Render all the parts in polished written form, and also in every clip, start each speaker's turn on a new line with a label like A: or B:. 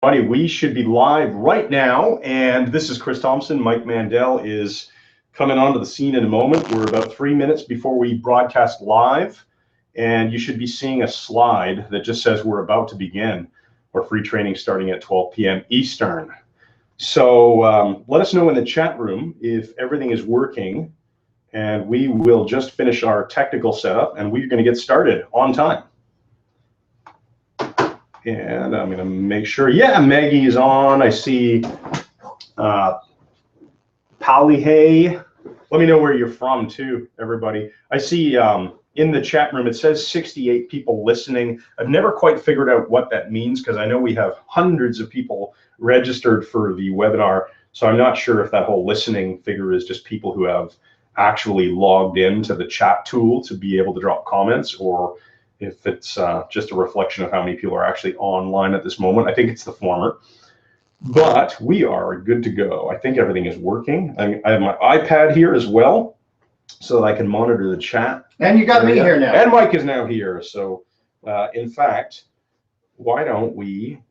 A: Buddy, we should be live right now, and this is Chris Thompson. Mike Mandel is coming onto the scene in a moment. We're about 3 minutes before we broadcast live, and you should be seeing a slide that just says we're about to begin our free training starting at 12 p.m. Eastern. So let us know in the chat room if everything is working, and we will just finish our technical setup, and we're going to get started on time. And I'm going to make sure, yeah, Maggie is on. I see Palihay. Let me know where you're from, too, everybody. I see in the chat room, it says 68 people listening. I've never quite figured out what that means because I know we have hundreds of people registered for the webinar. So I'm not sure if that whole listening figure is just people who have actually logged into the chat tool to be able to drop comments, or if it's just a reflection of how many people are actually online at this moment. I think it's the former. But we are good to go. I think everything is working. I have my iPad here as well, so that I can monitor the chat.
B: And you got me here now.
A: And Mike is now here. So in fact, why don't we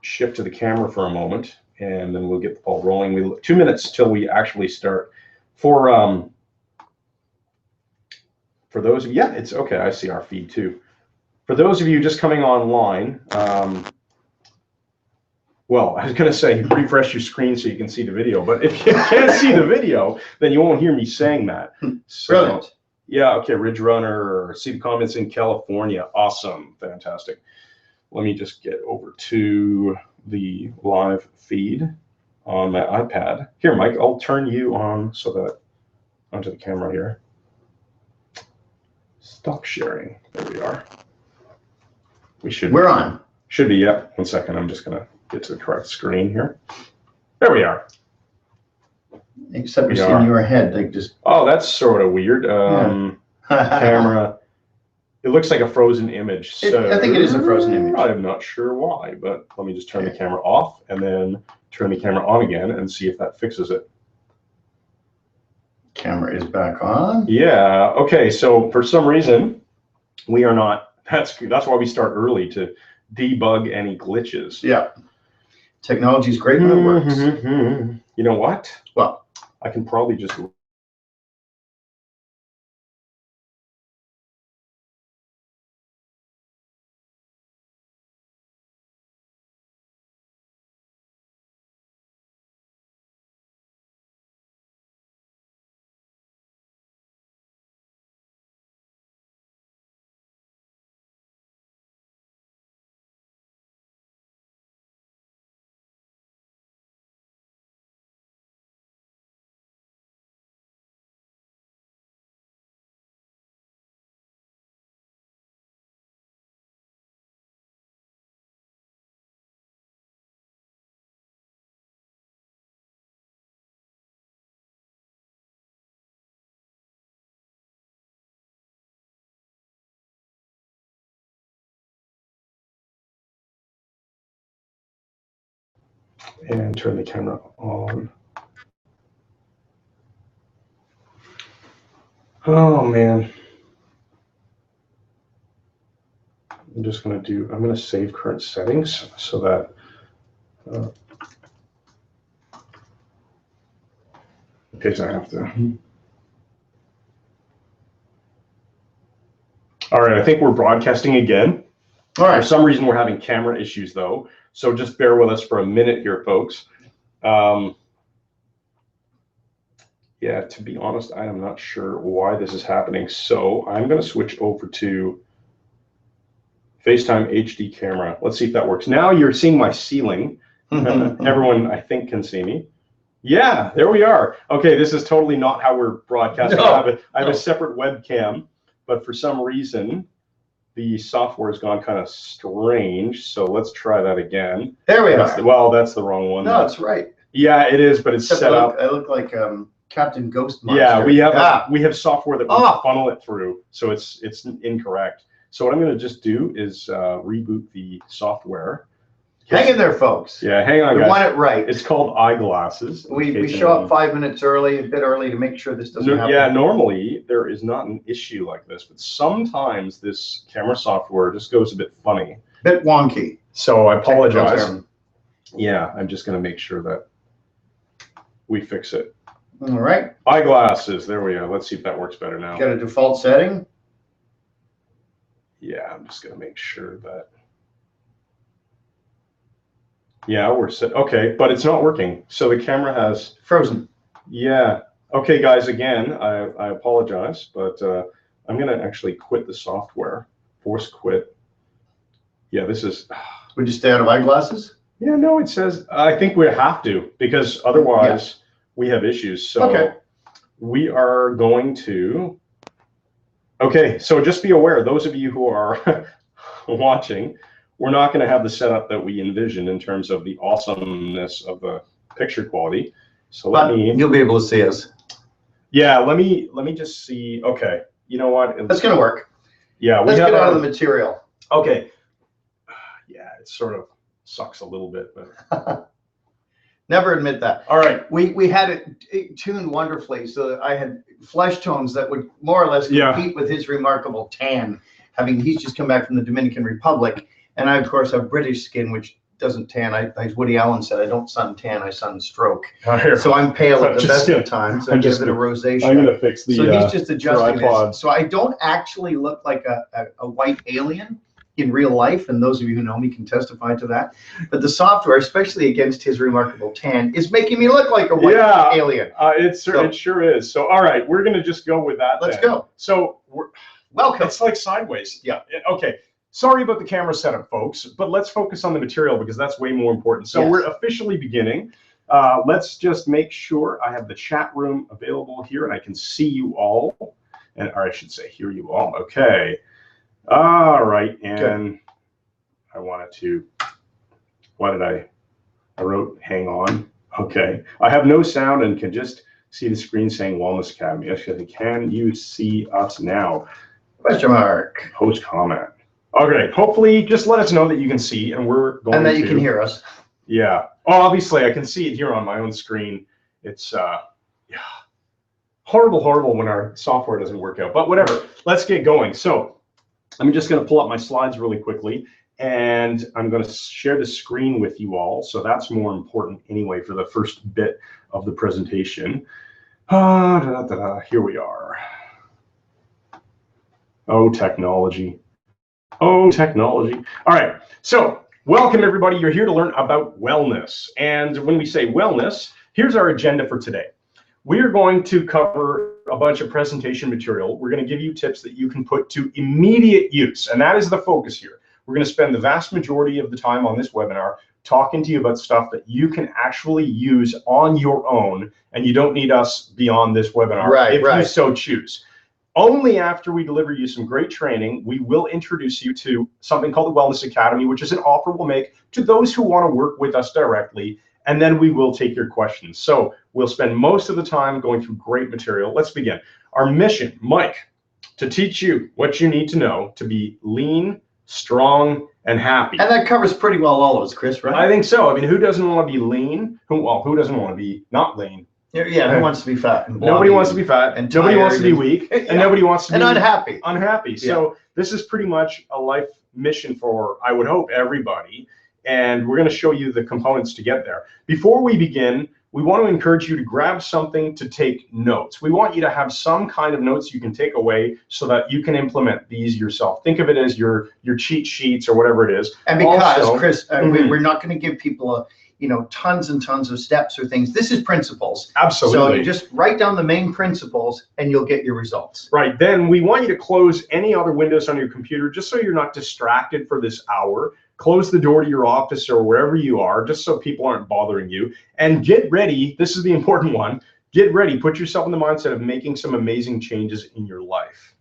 A: shift to the camera for a moment, and then we'll get the ball rolling. 2 minutes till we actually start. For those of you, yeah, it's okay. I see our feed too. For those of you just coming online, well, I was going to say refresh your screen so you can see the video, but if you can't see the video, then you won't hear me saying that. So,
B: brilliant.
A: Yeah, okay, Ridge Runner, see the comments in California. Awesome, fantastic. Let me just get over to the live feed on my iPad. Here, Mike, I'll turn you on so that onto the camera here. Stop sharing. There we are.
B: We're on.
A: Should be, yeah. 1 second. I'm just going to get to the correct screen here. There we are.
B: Except you're seeing your head. Like just.
A: Oh, that's sort of weird. Camera. It looks like a frozen image. So
B: I think it is a frozen image.
A: I'm not sure why, but let me just turn the camera off and then turn the camera on again and see if that fixes it.
B: Camera is back on.
A: Yeah. Okay. So for some reason, we are not. That's why we start early, to debug any glitches.
B: Yeah. Technology is great when it works.
A: You know what?
B: Well,
A: I can probably just. And turn the camera on. Oh man. I'm going to save current settings so that in case I have to. All right, I think we're broadcasting again.
B: All right.
A: For some reason, we're having camera issues though, so just bear with us for a minute here, folks. Yeah, to be honest, I am not sure why this is happening. So I'm going to switch over to FaceTime HD camera. Let's see if that works. Now you're seeing my ceiling. Everyone, I think, can see me. Yeah, there we are. Okay, this is totally not how we're broadcasting.
B: No,
A: I have a separate webcam, but for some reason, the software has gone kind of strange. So let's try that again.
B: There we are.
A: Well, that's the wrong one.
B: No, it's right.
A: Yeah, it is, but it's set up.
B: I look like Captain Ghost Monster.
A: Yeah, we have software that will funnel it through, so it's incorrect. So what I'm going to just do is reboot the software.
B: Hang in there, folks.
A: Yeah, hang on, guys.
B: We want it right.
A: It's called eyeglasses.
B: We show up 5 minutes early, a bit early, to make sure this doesn't happen.
A: Yeah, normally there is not an issue like this, but sometimes this camera software just goes a bit funny.
B: Bit wonky.
A: So I apologize. Yeah, I'm just going to make sure that we fix it.
B: All right.
A: Eyeglasses. There we go. Let's see if that works better now.
B: Got a default setting.
A: Yeah, I'm just going to make sure that. Yeah, we're set. Okay, but it's not working. So the camera has
B: frozen.
A: Yeah. Okay, guys, again, I apologize, but I'm going to actually quit the software. Force quit. Yeah, this is.
B: Would you stay out of eyeglasses?
A: Yeah, no, it says, I think we have to, because otherwise we have issues. So we are going to. Okay, so just be aware, those of you who are watching, we're not going to have the setup that we envisioned in terms of the awesomeness of the picture quality. So
B: you'll be able to see us.
A: Yeah, let me just see. Okay, you know what?
B: That's going to work.
A: Yeah,
B: let's get out of the material.
A: Okay. Yeah, it sort of sucks a little bit, but
B: never admit that.
A: All right,
B: we had it tuned wonderfully so that I had flesh tones that would more or less compete with his remarkable tan. He's just come back from the Dominican Republic, and I of course have British skin, which doesn't tan. As Woody Allen said, I don't sunstan, I sunstroke. So I'm pale at the best of times. I'm just a rosacea.
A: I'm gonna fix the.
B: So he's just adjusting this. So I don't actually look like a white alien in real life, and those of you who know me can testify to that. But the software, especially against his remarkable tan, is making me look like a white alien.
A: It sure is. So all right, we're gonna just go with that.
B: Let's go.
A: So
B: welcome.
A: It's like sideways.
B: Yeah.
A: Okay. Sorry about the camera setup, folks, but let's focus on the material because that's way more important. So we're officially beginning. Let's just make sure I have the chat room available here and I can see you all, or I should say hear you all. Okay. All right. And I wanted to, I wrote hang on. Okay. I have no sound and can just see the screen saying Wellness Academy. Actually, can you see us now?
B: Question mark.
A: Post comment. Okay, hopefully just let us know that you can see and we're going to.
B: And that you can hear us.
A: Yeah. Oh, obviously I can see it here on my own screen. It's horrible when our software doesn't work out, but whatever. Let's get going. So I'm just going to pull up my slides really quickly and I'm going to share the screen with you all. So that's more important anyway for the first bit of the presentation. Here we are. Oh, technology. Oh, technology. All right. So welcome, everybody. You're here to learn about wellness. And when we say wellness, here's our agenda for today. We are going to cover a bunch of presentation material. We're going to give you tips that you can put to immediate use. And that is the focus here. We're going to spend the vast majority of the time on this webinar talking to you about stuff that you can actually use on your own. And you don't need us beyond this webinar if you so choose. Only after we deliver you some great training, we will introduce you to something called the Wellness Academy, which is an offer we'll make to those who want to work with us directly, and then we will take your questions. So we'll spend most of the time going through great material. Let's begin. Our mission, Mike, to teach you what you need to know to be lean, strong, and happy.
B: And that covers pretty well all of us, Chris, right?
A: I think so. I mean, who doesn't want to be lean? Who doesn't want to be not lean?
B: Yeah, who wants to be fat?
A: Nobody wants to be fat, and nobody wants to be weak, and nobody wants to be
B: unhappy.
A: Unhappy. So this is pretty much a life mission for, I would hope, everybody. And we're going to show you the components to get there. Before we begin, we want to encourage you to grab something to take notes. We want you to have some kind of notes you can take away so that you can implement these yourself. Think of it as your cheat sheets or whatever it is.
B: And because, also, Chris, we're not going to give people tons and tons of steps or things. This is principles.
A: Absolutely.
B: So you just write down the main principles and you'll get your results.
A: Right. Then we want you to close any other windows on your computer just so you're not distracted for this hour. Close the door to your office or wherever you are, just so people aren't bothering you. And get ready. This is the important one. Get ready. Put yourself in the mindset of making some amazing changes in your life.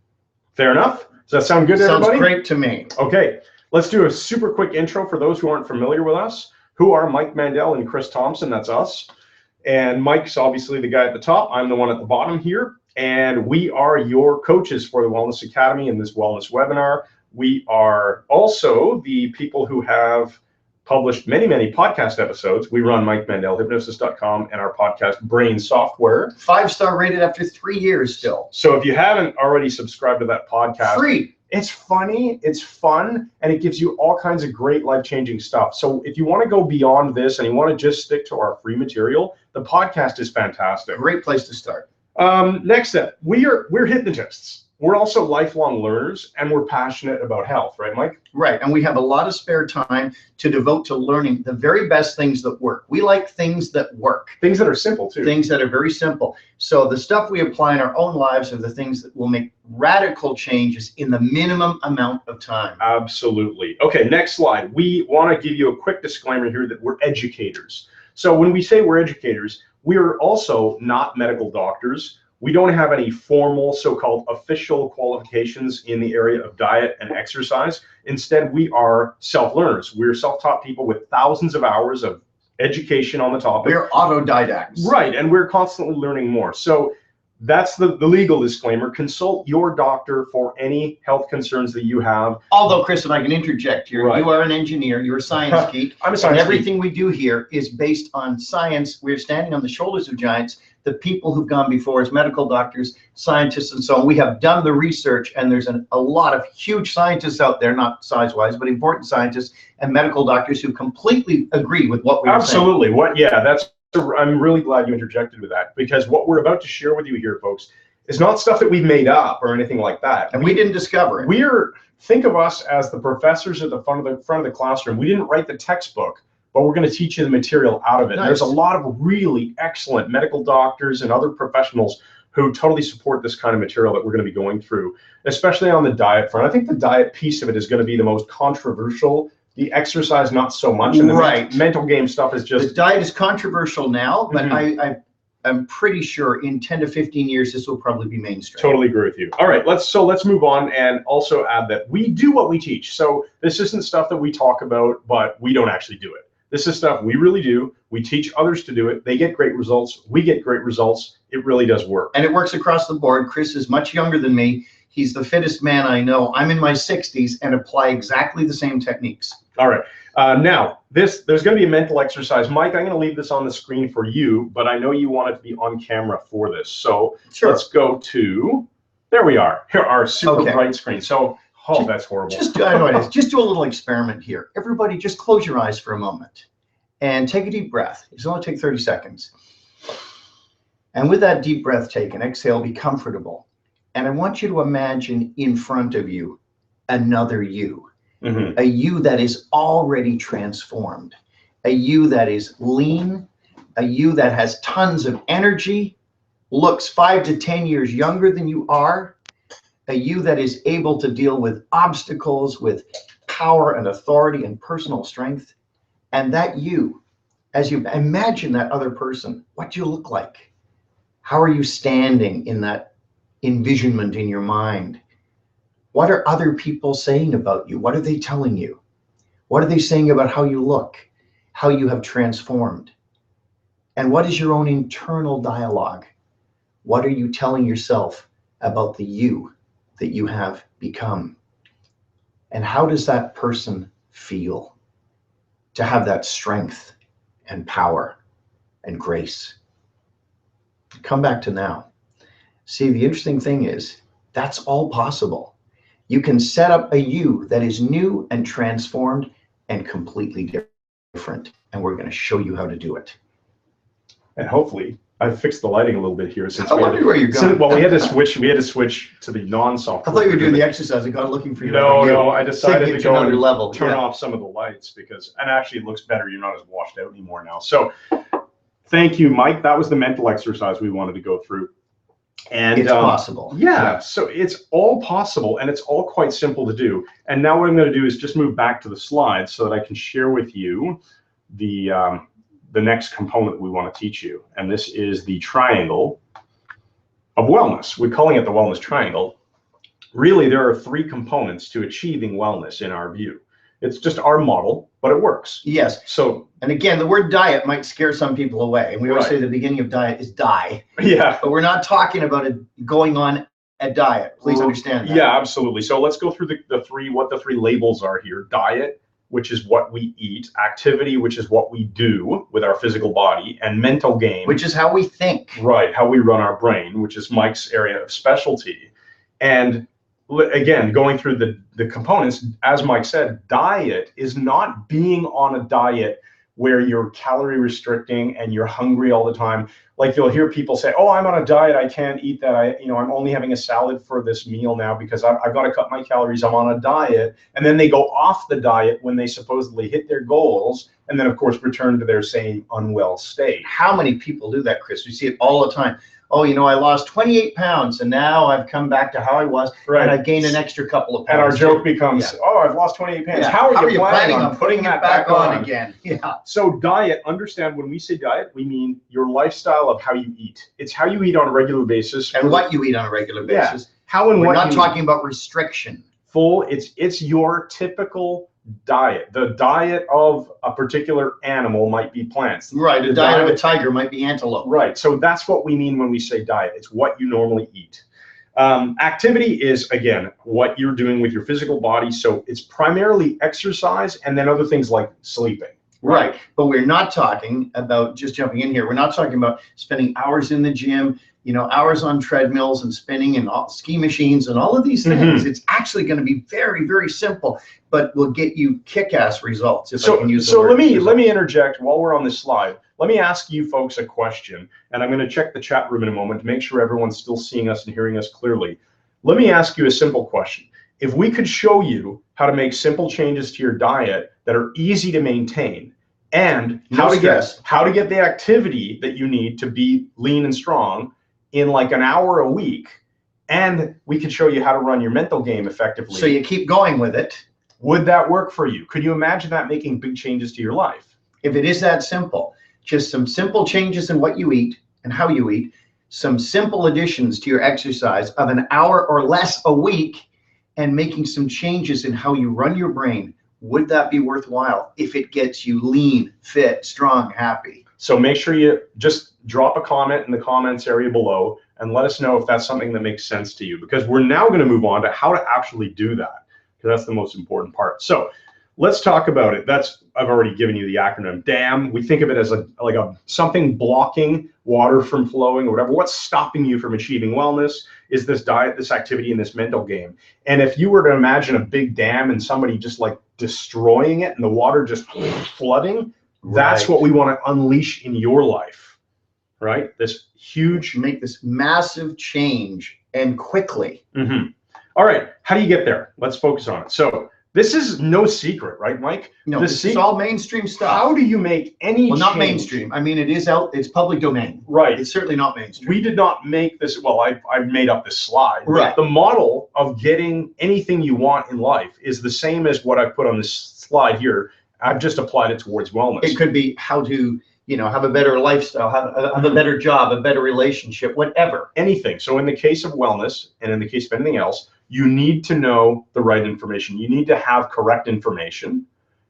A: Fair enough? Does that sound good to everybody?
B: Sounds great to me.
A: Okay. Let's do a super quick intro for those who aren't familiar with us. Who are Mike Mandel and Chris Thompson? That's us. And Mike's obviously the guy at the top. I'm the one at the bottom here. And we are your coaches for the Wellness Academy in this wellness webinar. We are also the people who have published many, many podcast episodes. We run MikeMandelHypnosis.com and our podcast Brain Software.
B: 5-star rated after 3 years still.
A: So if you haven't already subscribed to that podcast,
B: free.
A: It's funny, it's fun, and it gives you all kinds of great life-changing stuff. So if you want to go beyond this and you want to just stick to our free material, the podcast is fantastic.
B: Great place to start.
A: Next step, we're hypnotists. We're also lifelong learners, and we're passionate about health, right, Mike?
B: Right, and we have a lot of spare time to devote to learning the very best things that work. We like things that work.
A: Things that are simple, too.
B: Things that are very simple. So the stuff we apply in our own lives are the things that will make radical changes in the minimum amount of time.
A: Absolutely. Okay, next slide. We want to give you a quick disclaimer here that we're educators. So when we say we're educators, we're also not medical doctors. We don't have any formal so-called official qualifications in the area of diet and exercise. Instead, we are self-learners. We're self-taught people with thousands of hours of education on the topic.
B: We're autodidacts.
A: Right, and we're constantly learning more. So that's the legal disclaimer. Consult your doctor for any health concerns that you have.
B: Although, Chris, if I can interject here,
A: Right.
B: You are an engineer, you're a science geek.
A: I'm a science
B: and everything we do here is based on science. We're standing on the shoulders of giants. The people who've gone before us, medical doctors, scientists, and so on. We have done the research, and there's a lot of huge scientists out there, not size-wise, but important scientists and medical doctors who completely agree with what we're saying.
A: Absolutely. I'm really glad you interjected with that, because what we're about to share with you here, folks, is not stuff that we've made up or anything like that.
B: And we didn't discover it.
A: Think of us as the professors at the front of the classroom. We didn't write the textbook, but we're going to teach you the material out of it.
B: Nice.
A: There's a lot of really excellent medical doctors and other professionals who totally support this kind of material that we're going to be going through, especially on the diet front. I think the diet piece of it is going to be the most controversial. The exercise, not so much. And the mental game stuff is just...
B: The diet is controversial now, but I'm pretty sure in 10 to 15 years, this will probably be mainstream.
A: Totally agree with you. All right, let's move on and also add that we do what we teach. So this isn't stuff that we talk about, but we don't actually do it. This is stuff we really do. We teach others to do it. They get great results. We get great results. It really does work.
B: And it works across the board. Chris is much younger than me. He's the fittest man I know. I'm in my 60s and apply exactly the same techniques.
A: All right. Now, there's going to be a mental exercise. Mike, I'm going to leave this on the screen for you, but I know you want it to be on camera for this. So Let's go to, there we are. Here, our super bright screen. So, that's horrible.
B: I know it is. Just do a little experiment here. Everybody, just close your eyes for a moment and take a deep breath. It's only take 30 seconds. And with that deep breath taken, exhale, be comfortable. And I want you to imagine in front of you another you. A you that is already transformed, a you that is lean, a you that has tons of energy, looks 5 to 10 years younger than you are, a you that is able to deal with obstacles with power and authority and personal strength. And that you, as you imagine that other person, what do you look like? How are you standing in that envisionment in your mind? What are other people saying about you? What are they telling you? What are they saying about how you look, how you have transformed? And what is your own internal dialogue? What are you telling yourself about the you that you have become? And how does that person feel to have that strength and power and grace? Come back to now. See, the interesting thing is that's all possible. You can set up a you that is new and transformed and completely different. And we're going to show you how to do it.
A: And hopefully, I've fixed the lighting a little bit here.
B: I wonder where you're going.
A: Well, we had to switch to the non-software.
B: I thought you were doing the exercise. I got looking for you.
A: No, I decided to go
B: another level.
A: Turn off some of the lights and actually it looks better. You're not as washed out anymore now. So thank you, Mike. That was the mental exercise we wanted to go through. And
B: it's possible.
A: Yeah, so it's all possible and it's all quite simple to do. And now what I'm going to do is just move back to the slides so that I can share with you the next component that we want to teach you. And this is the triangle of wellness. We're calling it the wellness triangle. Really, there are 3 components to achieving wellness in our view. It's just our model, but it works.
B: Yes.
A: So,
B: and again, the word diet might scare some people away. And we always say the beginning of diet is die.
A: Yeah.
B: But we're not talking about it going on a diet. Please understand that.
A: Yeah, absolutely. So let's go through what the 3 labels are here. Diet, which is what we eat. Activity, which is what we do with our physical body. And mental game,
B: which is how we think.
A: Right, how we run our brain, which is Mike's area of specialty. And again, going through the components, as Mike said, diet is not being on a diet where you're calorie restricting and you're hungry all the time. Like you'll hear people say, oh, I'm on a diet, I can't eat that. I'm only having a salad for this meal now because I've got to cut my calories, I'm on a diet. And then they go off the diet when they supposedly hit their goals, and then of course return to their same unwell state.
B: How many people do that, Chris? We see it all the time. Oh, I lost 28 pounds and now I've come back to how I was, and I've gained an extra couple of pounds.
A: And our joke becomes, oh, I've lost 28 pounds.
B: Yeah.
A: How are you planning on putting that back on
B: again? Yeah.
A: So diet, understand when we say diet, we mean your lifestyle of how you eat. It's how you eat on a regular basis.
B: And what you eat on a regular basis.
A: Yeah. How and
B: We're
A: what
B: not talking about restriction.
A: It's your typical diet. The diet of a particular animal might be plants.
B: Right, the diet of a tiger might be antelope.
A: Right, so that's what we mean when we say diet. It's what you normally eat. Activity is, again, what you're doing with your physical body. So it's primarily exercise and then other things like sleeping.
B: Right, but we're not talking about, just jumping in here, we're not talking about spending hours in the gym, hours on treadmills and spinning and ski machines and all of these things. It's actually going to be very, very simple, but will get you kick-ass results. If I can use the word.
A: So let me interject while we're on this slide. Let me ask you folks a question, and I'm going to check the chat room in a moment to make sure everyone's still seeing us and hearing us clearly. Let me ask you a simple question. If we could show you how to make simple changes to your diet that are easy to maintain, and how to get the activity that you need to be lean and strong in like an hour a week, and we could show you how to run your mental game effectively.
B: So you keep going with it.
A: Would that work for you? Could you imagine that making big changes to your life?
B: If it is that simple, just some simple changes in what you eat and how you eat, some simple additions to your exercise of an hour or less a week, and making some changes in how you run your brain, would that be worthwhile if it gets you lean, fit, strong, happy?
A: So make sure you just drop a comment in the comments area below and let us know if that's something that makes sense to you, because we're now going to move on to how to actually do that, because that's the most important part. So let's talk about it. I've already given you the acronym DAM. We think of it as like something blocking water from flowing or whatever. What's stopping you from achieving wellness is this diet, this activity, and this mental game. And if you were to imagine a big dam and somebody just like destroying it and the water just flooding, that's what we want to unleash in your life, right?
B: Make this massive change and quickly.
A: All right, how do you get there? Let's focus on it. So this is no secret, right, Mike?
B: No, this is all mainstream stuff.
A: How do you make any change?
B: Well, not mainstream. I mean, it is out, it's public domain.
A: Right.
B: It's certainly not mainstream.
A: We did not make this, well, I made up this slide.
B: Right.
A: The model of getting anything you want in life is the same as what I put on this slide here. I've just applied it towards wellness.
B: It could be how to, have a better lifestyle, have a better job, a better relationship, whatever.
A: Anything. So in the case of wellness and in the case of anything else, you need to know the right information. You need to have correct information.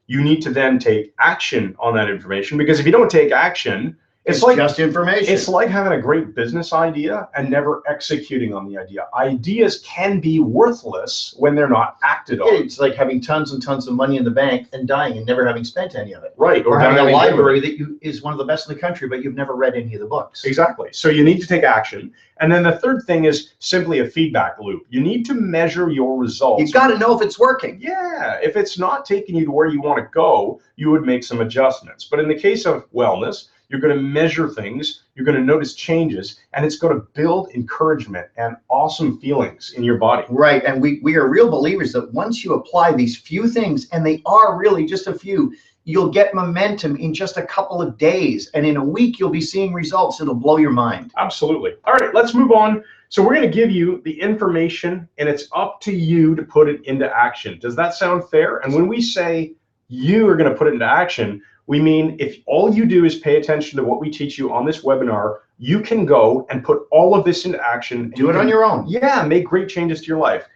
A: You need to then take action on that information, because if you don't take action,
B: it's like just information.
A: It's like having a great business idea and never executing on the idea. Ideas can be worthless when they're not acted on.
B: It's like having tons and tons of money in the bank and dying and never having spent any of it.
A: Right.
B: Or having a library that is one of the best in the country, but you've never read any of the books.
A: Exactly. So you need to take action. And then the third thing is simply a feedback loop. You need to measure your results.
B: You've got to know if it's working.
A: Yeah. If it's not taking you to where you want to go, you would make some adjustments. But in the case of wellness, you're going to measure things, you're going to notice changes, and it's going to build encouragement and awesome feelings in your body.
B: Right, and we are real believers that once you apply these few things, and they are really just a few, you'll get momentum in just a couple of days, and in a week you'll be seeing results. It'll blow your mind.
A: Absolutely. All right, let's move on. So we're going to give you the information, and it's up to you to put it into action. Does that sound fair? And when we say you are going to put it into action, we mean if all you do is pay attention to what we teach you on this webinar, you can go and put all of this into action.
B: Do it on your own.
A: Yeah, make great changes to your life.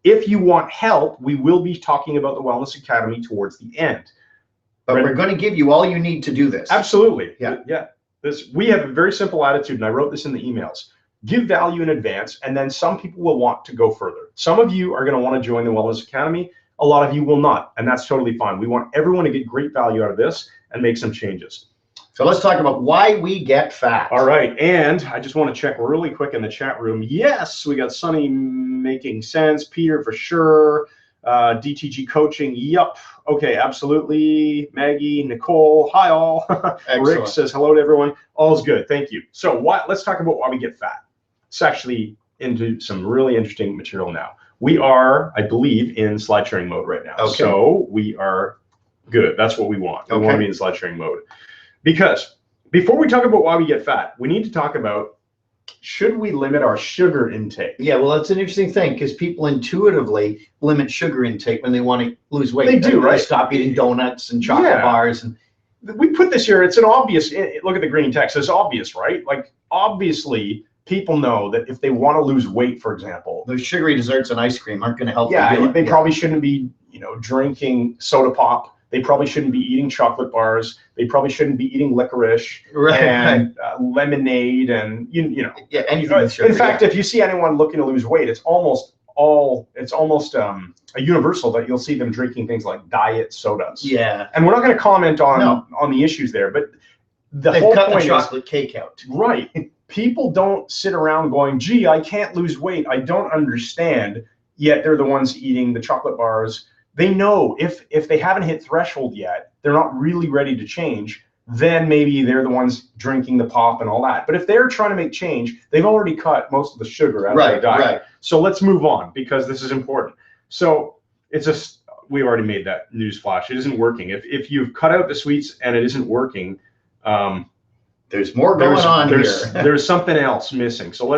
A: If you want help, we will be talking about the Wellness Academy towards the end.
B: But we're going to give you all you need to do this.
A: Absolutely.
B: Yeah.
A: Yeah. We have a very simple attitude, and I wrote this in the emails. Give value in advance, and then some people will want to go further. Some of you are going to want to join the Wellness Academy. A lot of you will not, and that's totally fine. We want everyone to get great value out of this and make some changes.
B: So let's talk about why we get fat.
A: All right, and I just want to check really quick in the chat room. Yes, we got Sunny making sense. Peter for sure. DTG coaching. Yup. Okay, absolutely. Maggie, Nicole. Hi all. Rick says hello to everyone. All's good. Thank you. So let's talk about why we get fat. It's actually into some really interesting material now. We are, I believe, in slide sharing mode right now.
B: Okay.
A: So we are good. That's what we want. We want to be in slide sharing mode. Because before we talk about why we get fat, we need to talk about, should we limit our sugar intake?
B: Yeah, well, that's an interesting thing because people intuitively limit sugar intake when they want to lose weight.
A: They do, right?
B: They stop eating donuts and chocolate bars. And
A: we put this here, it's an obvious, look at the green text, it's obvious, right? Like, obviously, people know that if they want to lose weight, for example,
B: those sugary desserts and ice cream aren't going to help them do it.
A: They probably shouldn't be, drinking soda pop. They probably shouldn't be eating chocolate bars. They probably shouldn't be eating licorice and lemonade and
B: Yeah, anything with sugar.
A: In fact, if you see anyone looking to lose weight, it's almost a universal that you'll see them drinking things like diet sodas.
B: Yeah,
A: and we're not going to comment on the issues there, but
B: they've cut the chocolate cake out.
A: Right. People don't sit around going, gee, I can't lose weight. I don't understand. Yet they're the ones eating the chocolate bars. They know if they haven't hit threshold yet, they're not really ready to change, then maybe they're the ones drinking the pop and all that. But if they're trying to make change, they've already cut most of the sugar out of their diet. Right. So let's move on because this is important. So we already made that news flash. It isn't working. If you've cut out the sweets and it isn't working,
B: there's more going on here.
A: There's something else missing. So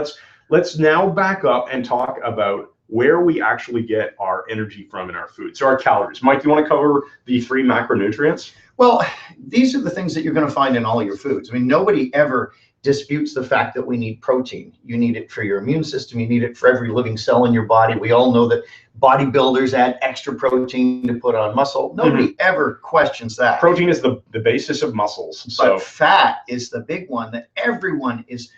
A: let's now back up and talk about where we actually get our energy from in our food. So our calories. Mike, you want to cover the 3 macronutrients?
B: Well, these are the things that you're going to find in all your foods. I mean, nobody ever disputes the fact that we need protein. You need it for your immune system. You need it for every living cell in your body. We all know that bodybuilders add extra protein to put on muscle. Nobody ever questions that.
A: Protein is the basis of muscles.
B: But fat is the big one that everyone is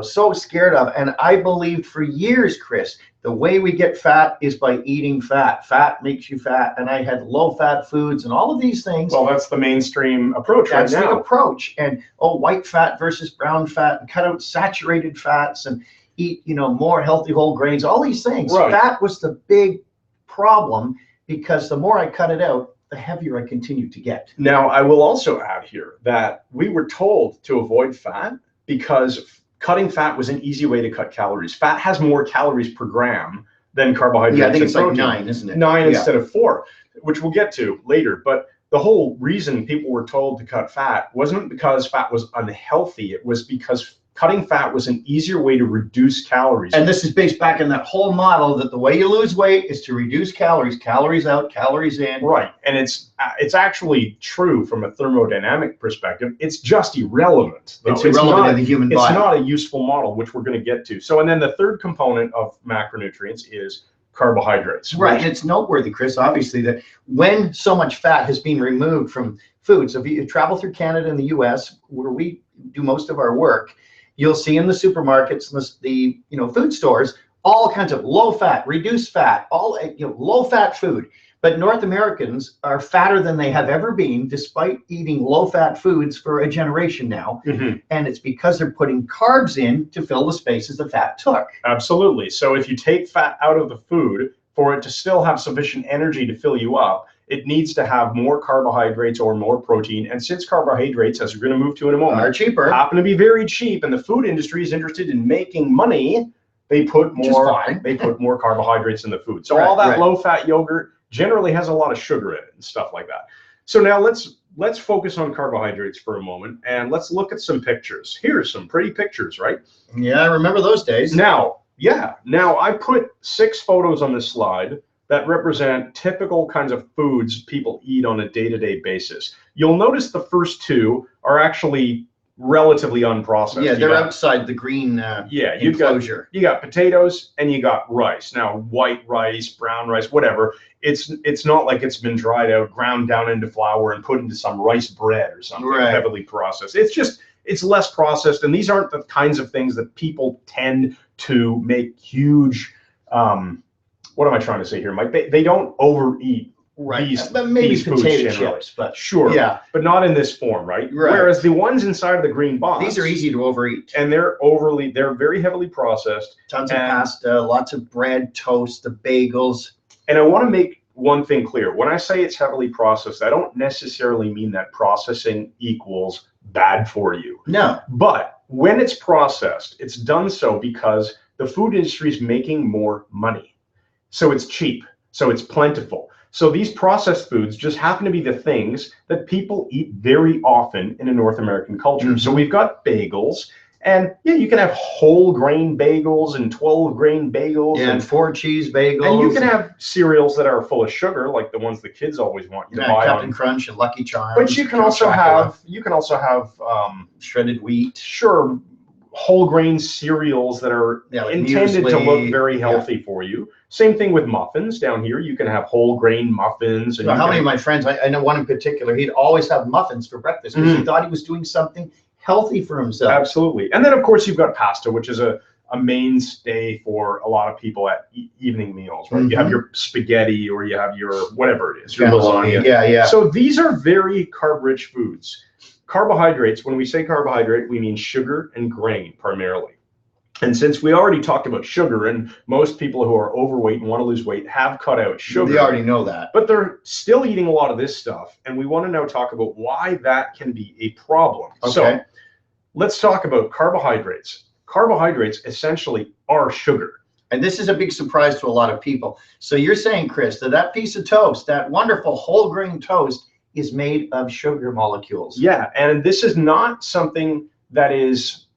B: so scared of. And I believed for years, Chris, the way we get fat is by eating fat. Fat makes you fat. And I had low-fat foods and all of these things.
A: Well, that's the mainstream approach right now.
B: That's the approach. And white fat versus brown fat, and cut out saturated fats and eat, more healthy whole grains, all these things. Right. Fat was the big problem because the more I cut it out, the heavier I continued to get.
A: Now, I will also add here that we were told to avoid fat because cutting fat was an easy way to cut calories. Fat has more calories per gram than carbohydrates.
B: Yeah, I think it's like 9, isn't it?
A: 9 instead of 4, which we'll get to later. But the whole reason people were told to cut fat wasn't because fat was unhealthy. It was because cutting fat was an easier way to reduce calories.
B: And this is based back in that whole model that the way you lose weight is to reduce calories, calories out, calories in.
A: Right. And it's actually true from a thermodynamic perspective. It's just irrelevant.
B: It's irrelevant in the human body.
A: It's not a useful model, which we're going to get to. So, and then the third component of macronutrients is carbohydrates.
B: Right. And it's noteworthy, Chris, obviously, that when so much fat has been removed from food, so if you travel through Canada and the US, where we do most of our work, you'll see in the supermarkets, the food stores, all kinds of low fat, reduced fat, all low fat food. But North Americans are fatter than they have ever been, despite eating low fat foods for a generation now. And it's because they're putting carbs in to fill the spaces the fat took.
A: Absolutely. So if you take fat out of the food, for it to still have sufficient energy to fill you up, it needs to have more carbohydrates or more protein. And since carbohydrates, as we're going to move to in a moment,
B: are cheaper,
A: happen to be very cheap, and the food industry is interested in making money, they put more carbohydrates in the food. So all that low-fat yogurt generally has a lot of sugar in it and stuff like that. So now let's focus on carbohydrates for a moment, and let's look at some pictures. Here's some pretty pictures, right?
B: Yeah, I remember those days.
A: Now I put 6 photos on this slide that represent typical kinds of foods people eat on a day-to-day basis. You'll notice the first 2 are actually relatively unprocessed.
B: Yeah, they're outside the green enclosure.
A: You got potatoes and you got rice. Now, white rice, brown rice, whatever. It's not like it's been dried out, ground down into flour, and put into some rice bread or something heavily processed. It's less processed, and these aren't the kinds of things that people tend to make huge. What am I trying to say here, Mike? They don't overeat
B: But maybe
A: these foods
B: potato
A: generally.
B: chips, but
A: Sure,
B: yeah,
A: but not in this form, right? Whereas the ones inside of the green box,
B: these are easy to overeat,
A: and they're very heavily processed.
B: Tons of pasta, lots of bread, toast, the bagels.
A: And I want to make one thing clear. When I say it's heavily processed, I don't necessarily mean that processing equals bad for you.
B: No.
A: But when it's processed, it's done so because the food industry is making more money. So it's cheap, so it's plentiful. So these processed foods just happen to be the things that people eat very often in a North American culture. Mm-hmm. So we've got bagels, and yeah, you can have whole grain bagels and 12 grain bagels,
B: and 4 cheese bagels.
A: And you can have cereals that are full of sugar, like the ones the kids always want you to buy.
B: Captain Crunch and Lucky Charms.
A: But you can also have
B: shredded wheat.
A: Sure, whole grain cereals that are intended to look very healthy for you. Same thing with muffins down here. You can have whole grain muffins. And
B: how many of my friends, I know one in particular, he'd always have muffins for breakfast because he thought he was doing something healthy for himself.
A: Absolutely. And then of course you've got pasta, which is a mainstay for a lot of people at evening meals, right? You have your spaghetti, or you have your whatever it is, your lasagna.
B: Yeah.
A: So these are very carb-rich foods. Carbohydrates, when we say carbohydrate, we mean sugar and grain primarily. And since we already talked about sugar, and most people who are overweight and want to lose weight have cut out sugar.
B: They already know that.
A: But they're still eating a lot of this stuff. And we want to now talk about why that can be a problem. Okay. So let's talk about carbohydrates. Carbohydrates essentially are sugar.
B: And this is a big surprise to a lot of people. So you're saying, Chris, that piece of toast, that wonderful whole grain toast, is made of sugar molecules.
A: Yeah, and this is not something that is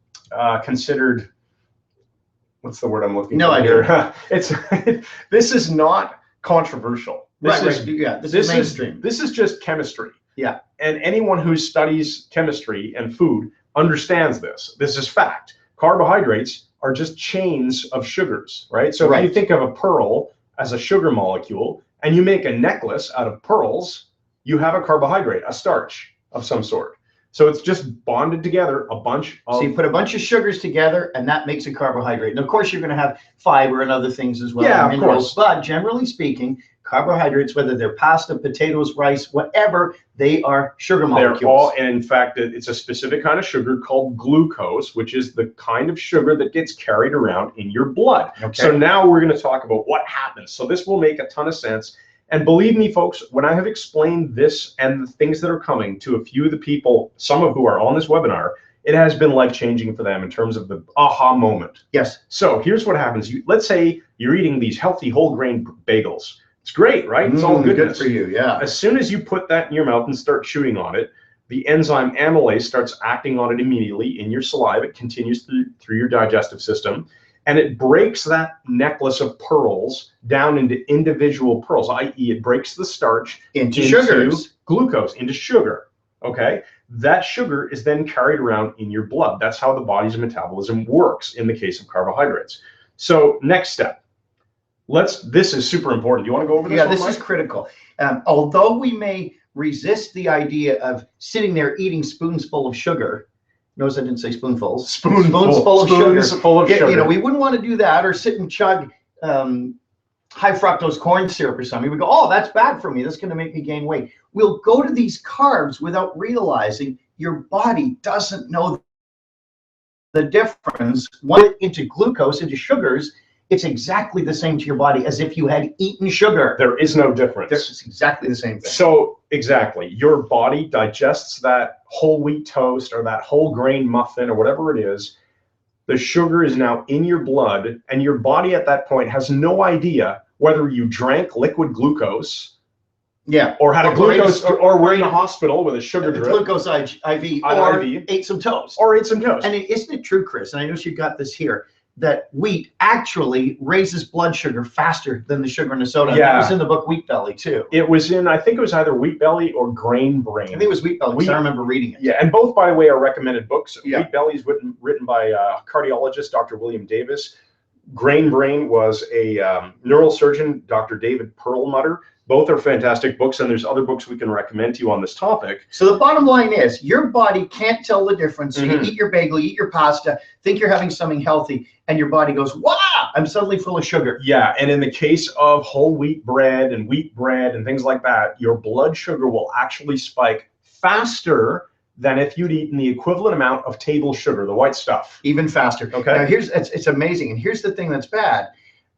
A: considered, what's the word I'm looking for here? This is not controversial. This is mainstream. This is just chemistry.
B: Yeah.
A: And anyone who studies chemistry and food understands this. This is fact. Carbohydrates are just chains of sugars, right? So if you think of a pearl as a sugar molecule, and you make a necklace out of pearls, you have a carbohydrate, a starch of some sort. So it's just bonded together a bunch of...
B: So you put a bunch of sugars together, and that makes a carbohydrate. And of course, you're going to have fiber and other things as well.
A: Yeah, of course.
B: But generally speaking, carbohydrates, whether they're pasta, potatoes, rice, whatever, they are sugar molecules.
A: They're all, and in fact, it's a specific kind of sugar called glucose, which is the kind of sugar that gets carried around in your blood. Okay. So now we're going to talk about what happens. So this will make a ton of sense. And believe me, folks, when I have explained this and the things that are coming to a few of the people, some of who are on this webinar, it has been life-changing for them in terms of the aha moment.
B: Yes.
A: So here's what happens. Let's say you're eating these healthy whole grain bagels. It's great, right? It's all goodness.
B: Good for you, yeah.
A: As soon as you put that in your mouth and start chewing on it, the enzyme amylase starts acting on it immediately in your saliva. It continues through your digestive system. And it breaks that necklace of pearls down into individual pearls, i.e. it breaks the starch
B: into sugars,
A: glucose, into sugar, okay? That sugar is then carried around in your blood. That's how the body's metabolism works in the case of carbohydrates. So next step, this is super important. Do you want to go over this?
B: Yeah, this is critical. Although we may resist the idea of sitting there eating spoonsful of sugar, notice I didn't say spoonfuls. Spoonfuls full of sugar. You know, we wouldn't want to do that, or sit and chug high fructose corn syrup or something. We go, oh, that's bad for me. That's going to make me gain weight. We'll go to these carbs without realizing your body doesn't know the difference. One into glucose, into sugars, it's exactly the same to your body as if you had eaten sugar.
A: There is no difference.
B: It's exactly the same thing.
A: So exactly, your body digests that whole wheat toast or that whole grain muffin or whatever it is. The sugar is now in your blood, and your body at that point has no idea whether you drank liquid glucose, or had a glucose, or were in the hospital with a sugar drip,
B: glucose IV, or ate some toast. And isn't it true, Chris? And I know you got this here, that wheat actually raises blood sugar faster than the sugar in a soda.
A: Yeah.
B: It was in the book Wheat Belly too.
A: It was in, I think it was either Wheat Belly or Grain Brain.
B: I think it was Wheat Belly, because I remember reading it.
A: Yeah, and both, by the way, are recommended books. Yeah. Wheat Belly is written by cardiologist Dr. William Davis. Grain Brain was a neurosurgeon, Dr. David Perlmutter. Both are fantastic books, and there's other books we can recommend to you on this topic.
B: So the bottom line is, your body can't tell the difference. So you eat your bagel, you eat your pasta, think you're having something healthy, and your body goes, wow, I'm suddenly full of sugar.
A: Yeah, and in the case of whole wheat bread and things like that, your blood sugar will actually spike faster than if you'd eaten the equivalent amount of table sugar, the white stuff.
B: Even faster.
A: Okay.
B: Now it's amazing. And here's the thing that's bad.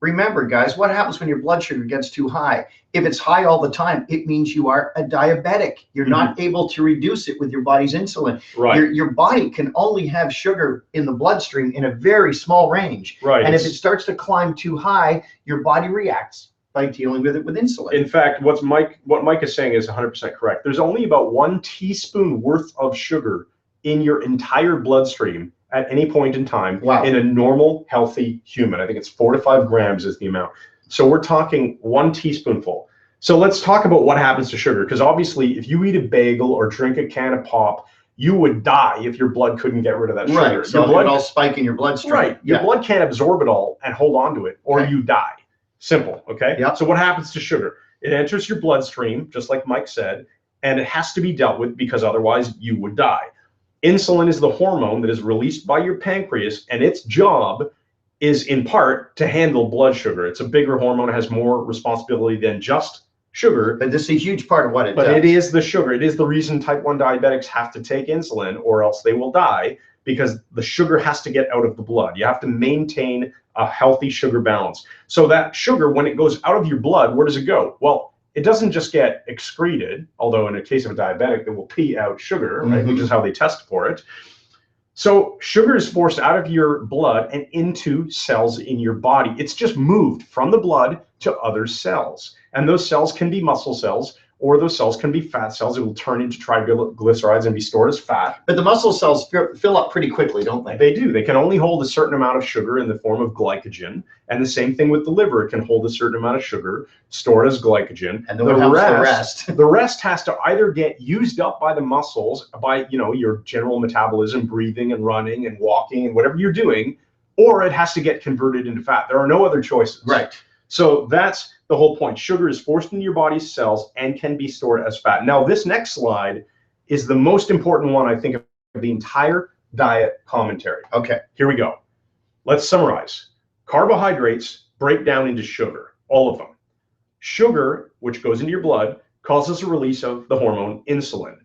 B: Remember, guys, what happens when your blood sugar gets too high? If it's high all the time, it means you are a diabetic. You're not able to reduce it with your body's insulin.
A: Right.
B: Your body can only have sugar in the bloodstream in a very small range.
A: Right.
B: And if it starts to climb too high, your body reacts by dealing with it with insulin.
A: In fact, what Mike is saying is 100% correct. There's only about 1 teaspoon worth of sugar in your entire bloodstream at any point in time.
B: Wow.
A: In a normal, healthy human. I think it's 4 to 5 grams is the amount. So we're talking 1 teaspoonful. So let's talk about what happens to sugar, because obviously if you eat a bagel or drink a can of pop, you would die if your blood couldn't get rid of that sugar.
B: Right, so
A: your blood
B: all spike in your bloodstream.
A: Right, your blood can't absorb it all and hold on to it, or you die. Simple, okay?
B: Yep.
A: So what happens to sugar? It enters your bloodstream, just like Mike said, and it has to be dealt with because otherwise you would die. Insulin is the hormone that is released by your pancreas, and its job is in part to handle blood sugar. It's a bigger hormone, it has more responsibility than just sugar.
B: But this is a huge part of what it does.
A: But it is the sugar. It is the reason type 1 diabetics have to take insulin or else they will die, because the sugar has to get out of the blood. You have to maintain a healthy sugar balance. So that sugar, when it goes out of your blood, where does it go? Well, it doesn't just get excreted, although in a case of a diabetic, they will pee out sugar, right, which is how they test for it. So sugar is forced out of your blood and into cells in your body. It's just moved from the blood to other cells. And those cells can be muscle cells, or those cells can be fat cells. It will turn into triglycerides and be stored as fat.
B: But the muscle cells fill up pretty quickly, don't they?
A: They do. They can only hold a certain amount of sugar in the form of glycogen. And the same thing with the liver. It can hold a certain amount of sugar stored as glycogen.
B: And the rest.
A: The rest has to either get used up by the muscles, by your general metabolism, breathing and running and walking and whatever you're doing, or it has to get converted into fat. There are no other choices.
B: Right.
A: So that's the whole point. Sugar is forced into your body's cells and can be stored as fat. Now, this next slide is the most important one, I think, of the entire diet commentary.
B: Okay.
A: Here we go. Let's summarize. Carbohydrates break down into sugar, all of them. Sugar, which goes into your blood, causes a release of the hormone insulin.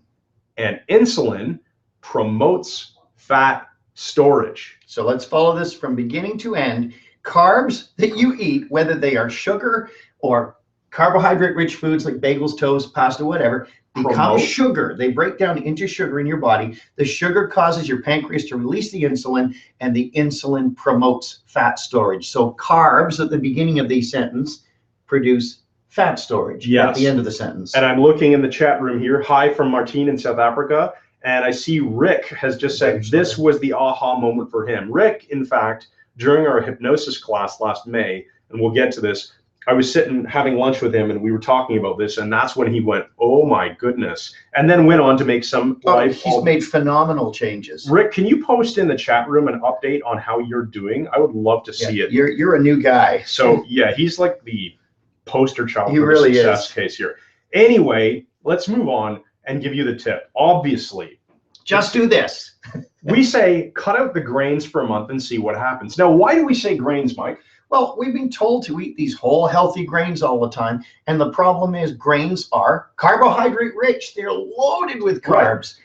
A: And insulin promotes fat storage.
B: So let's follow this from beginning to end. Carbs that you eat, whether they are sugar or carbohydrate-rich foods like bagels, toast, pasta, whatever, become sugar. They break down into sugar in your body. The sugar causes your pancreas to release the insulin, and the insulin promotes fat storage. So carbs at the beginning of the sentence produce fat storage at the end of the sentence.
A: And I'm looking in the chat room here. Hi from Martine in South Africa. And I see Rick has just said this was the aha moment for him. Rick, in fact, during our hypnosis class last May, and we'll get to this, I was sitting having lunch with him and we were talking about this, and that's when he went, oh my goodness, and then went on to make some
B: he's made phenomenal changes.
A: Rick, can you post in the chat room an update on how you're doing? I would love to see it.
B: You're a new guy.
A: So yeah, he's like the poster child
B: for the success
A: case here. Anyway, let's move on and give you the tip. Obviously,
B: just do this.
A: We say cut out the grains for a month and see what happens. Now, why do we say grains, Mike?
B: Well, we've been told to eat these whole healthy grains all the time. And the problem is grains are carbohydrate rich. They're loaded with carbs.
A: Right.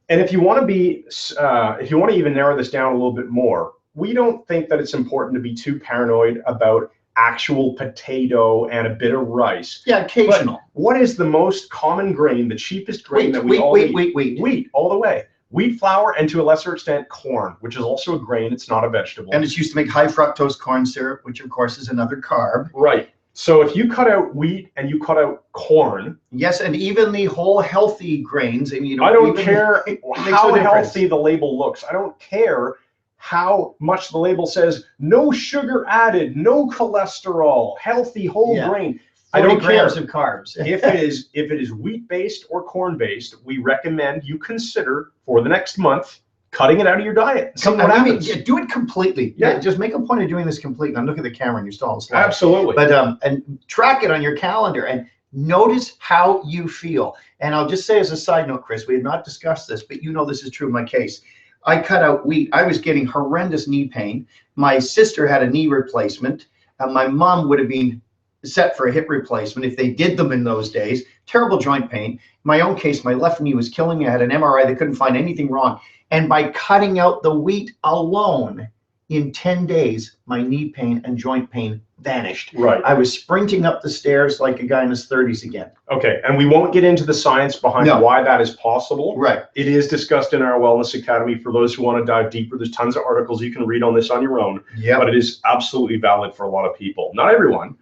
A: And if you want to be, if you want to even narrow this down a little bit more, we don't think that it's important to be too paranoid about actual potato and a bit of rice.
B: Yeah, occasional.
A: But what is the most common grain, the cheapest grain that we all eat? Wheat, all the way. Wheat flour, and to a lesser extent, corn, which is also a grain. It's not a vegetable.
B: And it's used to make high fructose corn syrup, which of course is another carb.
A: Right. So if you cut out wheat and you cut out corn.
B: Yes, and even the whole healthy grains. And
A: I don't care how healthy the label looks. I don't care how much the label says, no sugar added, no cholesterol, healthy whole grain. I don't care
B: of carbs.
A: if it is wheat-based or corn-based, we recommend you consider for the next month cutting it out of your diet. See what happens.
B: Do it completely.
A: Yeah.
B: Just make a point of doing this completely. And look at the camera and you're still on the slide.
A: Absolutely.
B: But and track it on your calendar and notice how you feel. And I'll just say as a side note, Chris, we had not discussed this, but you know this is true in my case. I cut out wheat. I was getting horrendous knee pain. My sister had a knee replacement. My mom would have been set for a hip replacement if they did them in those days. Terrible joint pain. In my own case, my left knee was killing me. I had an MRI. They couldn't find anything wrong. And by cutting out the wheat alone, in 10 days, my knee pain and joint pain vanished.
A: Right.
B: I was sprinting up the stairs like a guy in his 30s again.
A: Okay, and we won't get into the science behind why that is possible.
B: Right.
A: It is discussed in our Wellness Academy. For those who want to dive deeper, there's tons of articles you can read on this on your own.
B: Yeah.
A: But it is absolutely valid for a lot of people. Not everyone.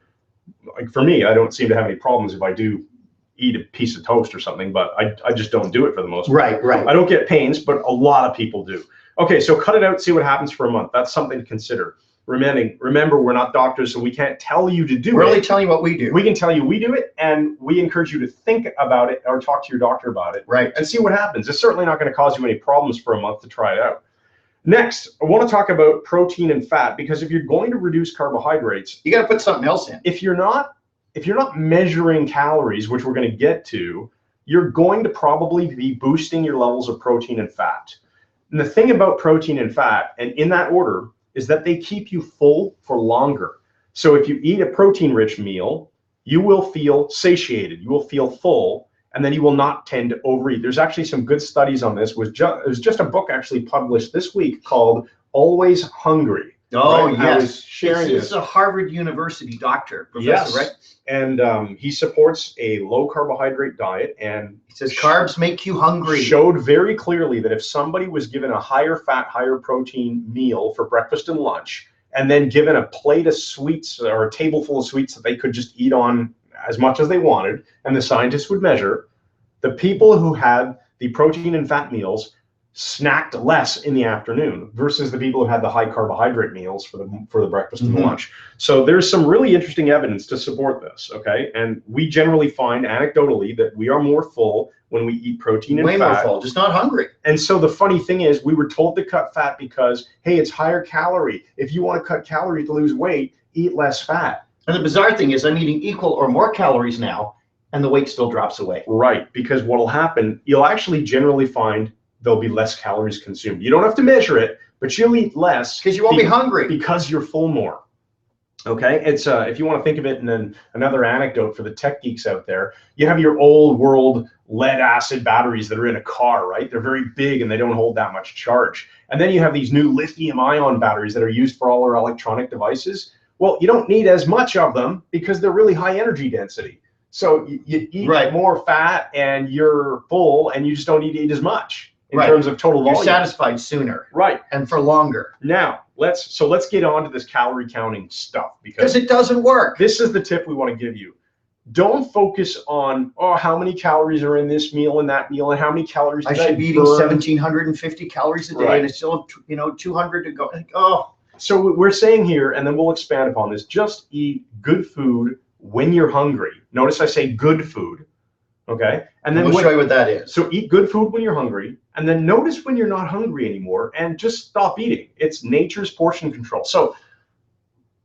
A: Like for me, I don't seem to have any problems if I do eat a piece of toast or something, but I just don't do it for the most part.
B: Right.
A: I don't get pains, but a lot of people do. Okay, so cut it out, see what happens for a month. That's something to consider. Remember, we're not doctors, so we can't tell you to do it.
B: We're only telling you what we do.
A: We can tell you we do it, and we encourage you to think about it or talk to your doctor about it.
B: Right.
A: And see what happens. It's certainly not going to cause you any problems for a month to try it out. Next, I want to talk about protein and fat, because if you're going to reduce carbohydrates,
B: you got to put something else in.
A: If you're not measuring calories, which we're going to get to, you're going to probably be boosting your levels of protein and fat. And the thing about protein and fat, and in that order, is that they keep you full for longer. So if you eat a protein-rich meal, you will feel satiated, you will feel full, and then you will not tend to overeat. There's actually some good studies on this. It was just a book actually published this week called Always Hungry.
B: Oh,
A: right?
B: yes.
A: I was sharing this.
B: It's a Harvard University doctor, professor,
A: yes.
B: right?
A: And he supports a low carbohydrate diet, and
B: he says carbs make you hungry.
A: Showed very clearly that if somebody was given a higher fat, higher protein meal for breakfast and lunch, and then given a plate of sweets or a table full of sweets that they could just eat on as much as they wanted, and the scientists would measure, the people who had the protein and fat meals snacked less in the afternoon versus the people who had the high carbohydrate meals for the breakfast and the lunch. So there's some really interesting evidence to support this, okay? And we generally find anecdotally that we are more full when we eat protein and fat.
B: Way more full, just not hungry.
A: And so the funny thing is, we were told to cut fat because, hey, it's higher calorie. If you want to cut calories to lose weight, eat less fat.
B: And the bizarre thing is I'm eating equal or more calories now, and the weight still drops away.
A: Right, because what'll happen, you'll actually generally find there'll be less calories consumed. You don't have to measure it, but you'll eat less
B: because you won't be hungry
A: because you're full more. Okay, it's if you want to think of it, and then another anecdote for the tech geeks out there, you have your old world lead acid batteries that are in a car, right? They're very big and they don't hold that much charge. And then you have these new lithium ion batteries that are used for all our electronic devices. Well, you don't need as much of them because they're really high energy density. So you eat more fat and you're full, and you just don't need to eat as much. In terms of total volume.
B: You're satisfied sooner.
A: Right.
B: And for longer.
A: Now, let's get on to this calorie counting stuff, because
B: it doesn't work.
A: This is the tip we want to give you. Don't focus on, oh, how many calories are in this meal and that meal, and how many calories
B: I should be eating 1,750 calories a day, and it's still 200 to go. Oh.
A: So we're saying here, and then we'll expand upon this, just eat good food when you're hungry. Notice I say good food. Okay, and then
B: we'll show you what that is.
A: So eat good food when you're hungry, and then notice when you're not hungry anymore, and just stop eating. It's nature's portion control. So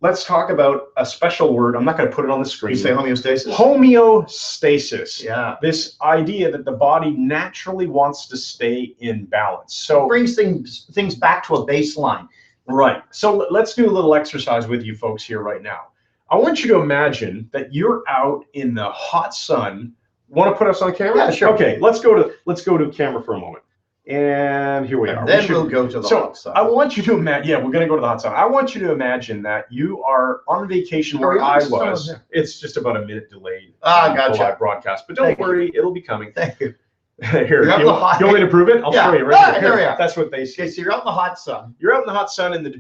A: let's talk about a special word. I'm not going to put it on the screen.
B: You say homeostasis?
A: Homeostasis.
B: Yeah.
A: This idea that the body naturally wants to stay in balance. So
B: it brings things back to a baseline.
A: Right. So let's do a little exercise with you folks here right now. I want you to imagine that you're out in the hot sun. Want to put us on camera?
B: Yeah, sure.
A: Okay, let's go to camera for a moment. And here we are.
B: Then we'll go to the hot sun.
A: I want you to imagine, yeah, we're going to go to the hot sun. I want you to imagine that you are on vacation where I was. It's just about a minute delayed.
B: Gotcha.
A: The live broadcast, but don't worry, it'll be coming.
B: Thank you.
A: Here, you want me to prove it? I'll show you right here. That's what they say.
B: Okay, so you're out in the hot sun.
A: You're out in the hot sun in the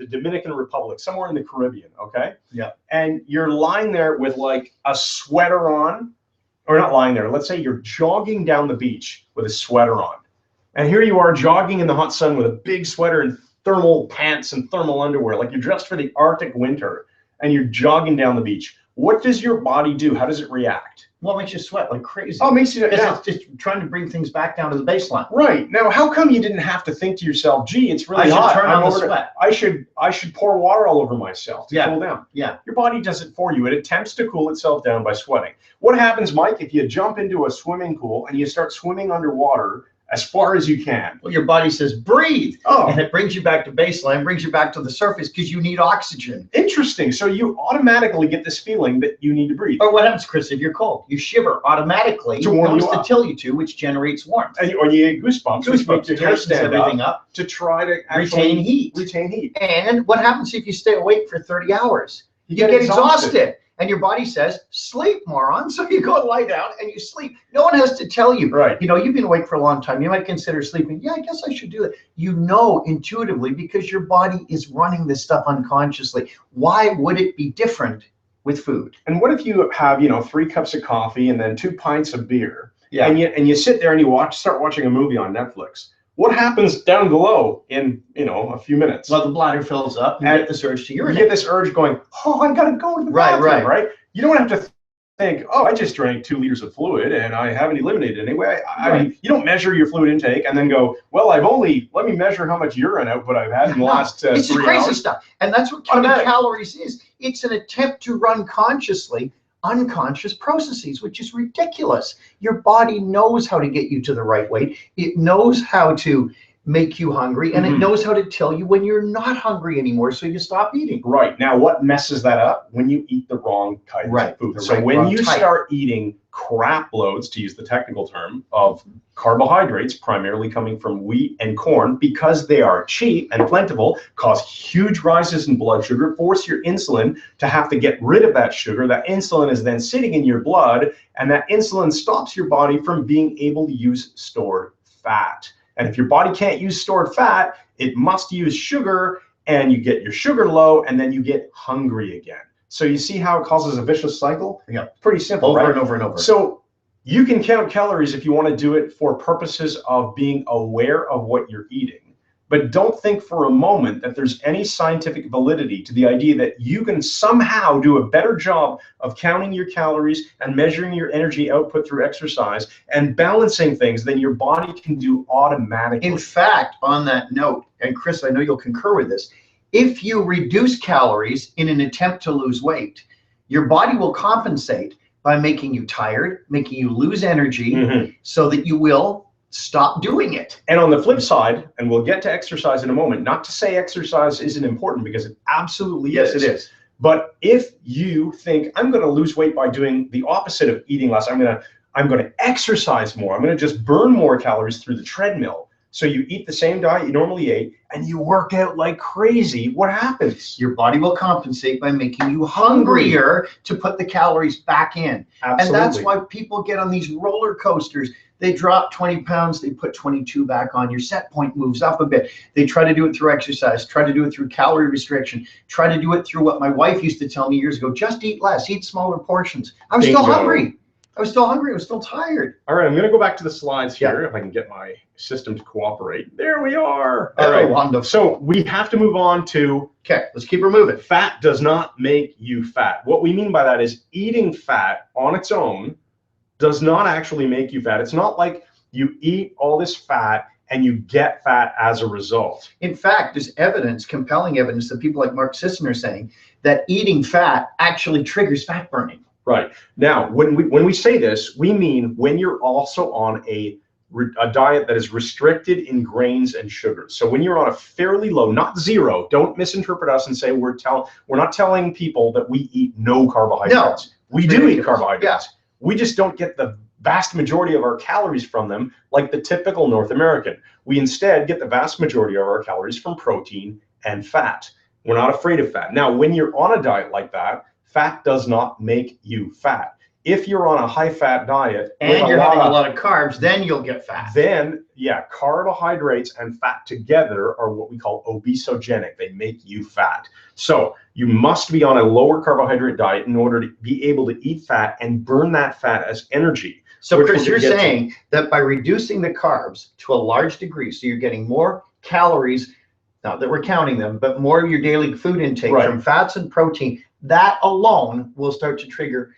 A: Dominican Republic, somewhere in the Caribbean, okay?
B: Yeah.
A: And you're lying there with like a sweater on. Or not lying there, let's say you're jogging down the beach with a sweater on. And here you are jogging in the hot sun with a big sweater and thermal pants and thermal underwear, like you're dressed for the Arctic winter, and you're jogging down the beach. What does your body do? How does it react?
B: Well, it makes you sweat like crazy.
A: Oh, it makes you,
B: it's trying to bring things back down to the baseline.
A: Right. Now, how come you didn't have to think to yourself, gee, it's really hot.
B: Turn on the sweat.
A: I should pour water all over myself to cool down.
B: Yeah.
A: Your body does it for you. It attempts to cool itself down by sweating. What happens, Mike, if you jump into a swimming pool and you start swimming underwater as far as you can.
B: Well, your body says breathe,
A: Oh,
B: and it brings you back to baseline, brings you back to the surface because you need oxygen.
A: interesting. So you automatically get this feeling that you need to breathe.
B: Or what happens, Chris, if you're cold? You shiver automatically.
A: To warm
B: It
A: you
B: goes to
A: up.
B: tell you to, which generates warmth.
A: Or you get goosebumps, which make your hair
B: tightens
A: stand
B: everything
A: up
B: up.
A: to try to
B: Retain heat.
A: Retain heat.
B: And what happens if you stay awake for 30 hours? You get exhausted. And your body says, sleep, moron. So you go lie down and you sleep. No one has to tell you.
A: Right.
B: You know, you've been awake for a long time. You might consider sleeping. Yeah, I guess I should do it. You know intuitively because your body is running this stuff unconsciously. Why would it be different with food?
A: And what if you have, 3 cups of coffee and then 2 pints of beer?
B: Yeah.
A: And you sit there and you start watching a movie on Netflix. What happens down below in, a few minutes?
B: Well, the bladder fills up. You get this urge to
A: You
B: urinate.
A: get this urge going, oh, I gotta go to the bathroom, right? You don't have to think, oh, I just drank 2 liters of fluid and I haven't eliminated it anyway. I mean, you don't measure your fluid intake and then go, well, let me measure how much urine output I've had in the last 3 hours.
B: It's crazy stuff. And that's what counting calories is. It's an attempt to run consciously unconscious processes, which is ridiculous. Your body knows how to get you to the right weight. It knows how to make you hungry, and it knows how to tell you when you're not hungry anymore, so you stop eating.
A: Right. Now, what messes that up? When you eat the wrong type of food. So when you start eating crap loads, to use the technical term, of carbohydrates, primarily coming from wheat and corn, because they are cheap and plentiful, cause huge rises in blood sugar, force your insulin to have to get rid of that sugar. That insulin is then sitting in your blood, and that insulin stops your body from being able to use stored fat. And if your body can't use stored fat, it must use sugar, and you get your sugar low, and then you get hungry again. So you see how it causes a vicious cycle?
B: Yeah.
A: Pretty simple,
B: over
A: right?
B: and over and over.
A: So you can count calories if you want to do it for purposes of being aware of what you're eating. But don't think for a moment that there's any scientific validity to the idea that you can somehow do a better job of counting your calories and measuring your energy output through exercise and balancing things than your body can do automatically.
B: In fact, on that note, and Chris, I know you'll concur with this, if you reduce calories in an attempt to lose weight, your body will compensate by making you tired, making you lose energy, so that you will stop doing it.
A: And on the flip side, and we'll get to exercise in a moment, not to say exercise isn't important, because it absolutely is.
B: Yes, it is.
A: But if you think, I'm going to lose weight by doing the opposite of eating less, I'm going to exercise more, I'm going to just burn more calories through the treadmill. So you eat the same diet you normally ate, and you work out like crazy, what happens?
B: Your body will compensate by making you hungrier to put the calories back in.
A: Absolutely.
B: And that's why people get on these roller coasters. They drop 20 pounds, they put 22 back on. Your set point moves up a bit. They try to do it through exercise, try to do it through calorie restriction, try to do it through what my wife used to tell me years ago, just eat less, eat smaller portions. I was still hungry. I was still tired.
A: All right, I'm going to go back to the slides here, if I can get my system to cooperate. There we are. All right,
B: wonderful.
A: So we have to move on to...
B: Okay, let's keep her moving.
A: Fat does not make you fat. What we mean by that is eating fat on its own does not actually make you fat. It's not like you eat all this fat and you get fat as a result.
B: In fact, there's evidence, compelling evidence, that people like Mark Sisson are saying that eating fat actually triggers fat burning.
A: Right. Now, when we say this, we mean when you're also on a diet that is restricted in grains and sugars. So when you're on a fairly low, not zero, don't misinterpret us and say we're not telling people that we eat no carbohydrates. No, we do eat carbohydrates. Yeah. We just don't get the vast majority of our calories from them like the typical North American. We instead get the vast majority of our calories from protein and fat. We're not afraid of fat. Now, when you're on a diet like that, fat does not make you fat. If you're on a high-fat diet
B: and you're having a lot of carbs, then you'll get fat.
A: Then, yeah, carbohydrates and fat together are what we call obesogenic. They make you fat. So you must be on a lower carbohydrate diet in order to be able to eat fat and burn that fat as energy.
B: So Chris, you're saying that by reducing the carbs to a large degree, so you're getting more calories, not that we're counting them, but more of your daily food intake from fats and protein, that alone will start to trigger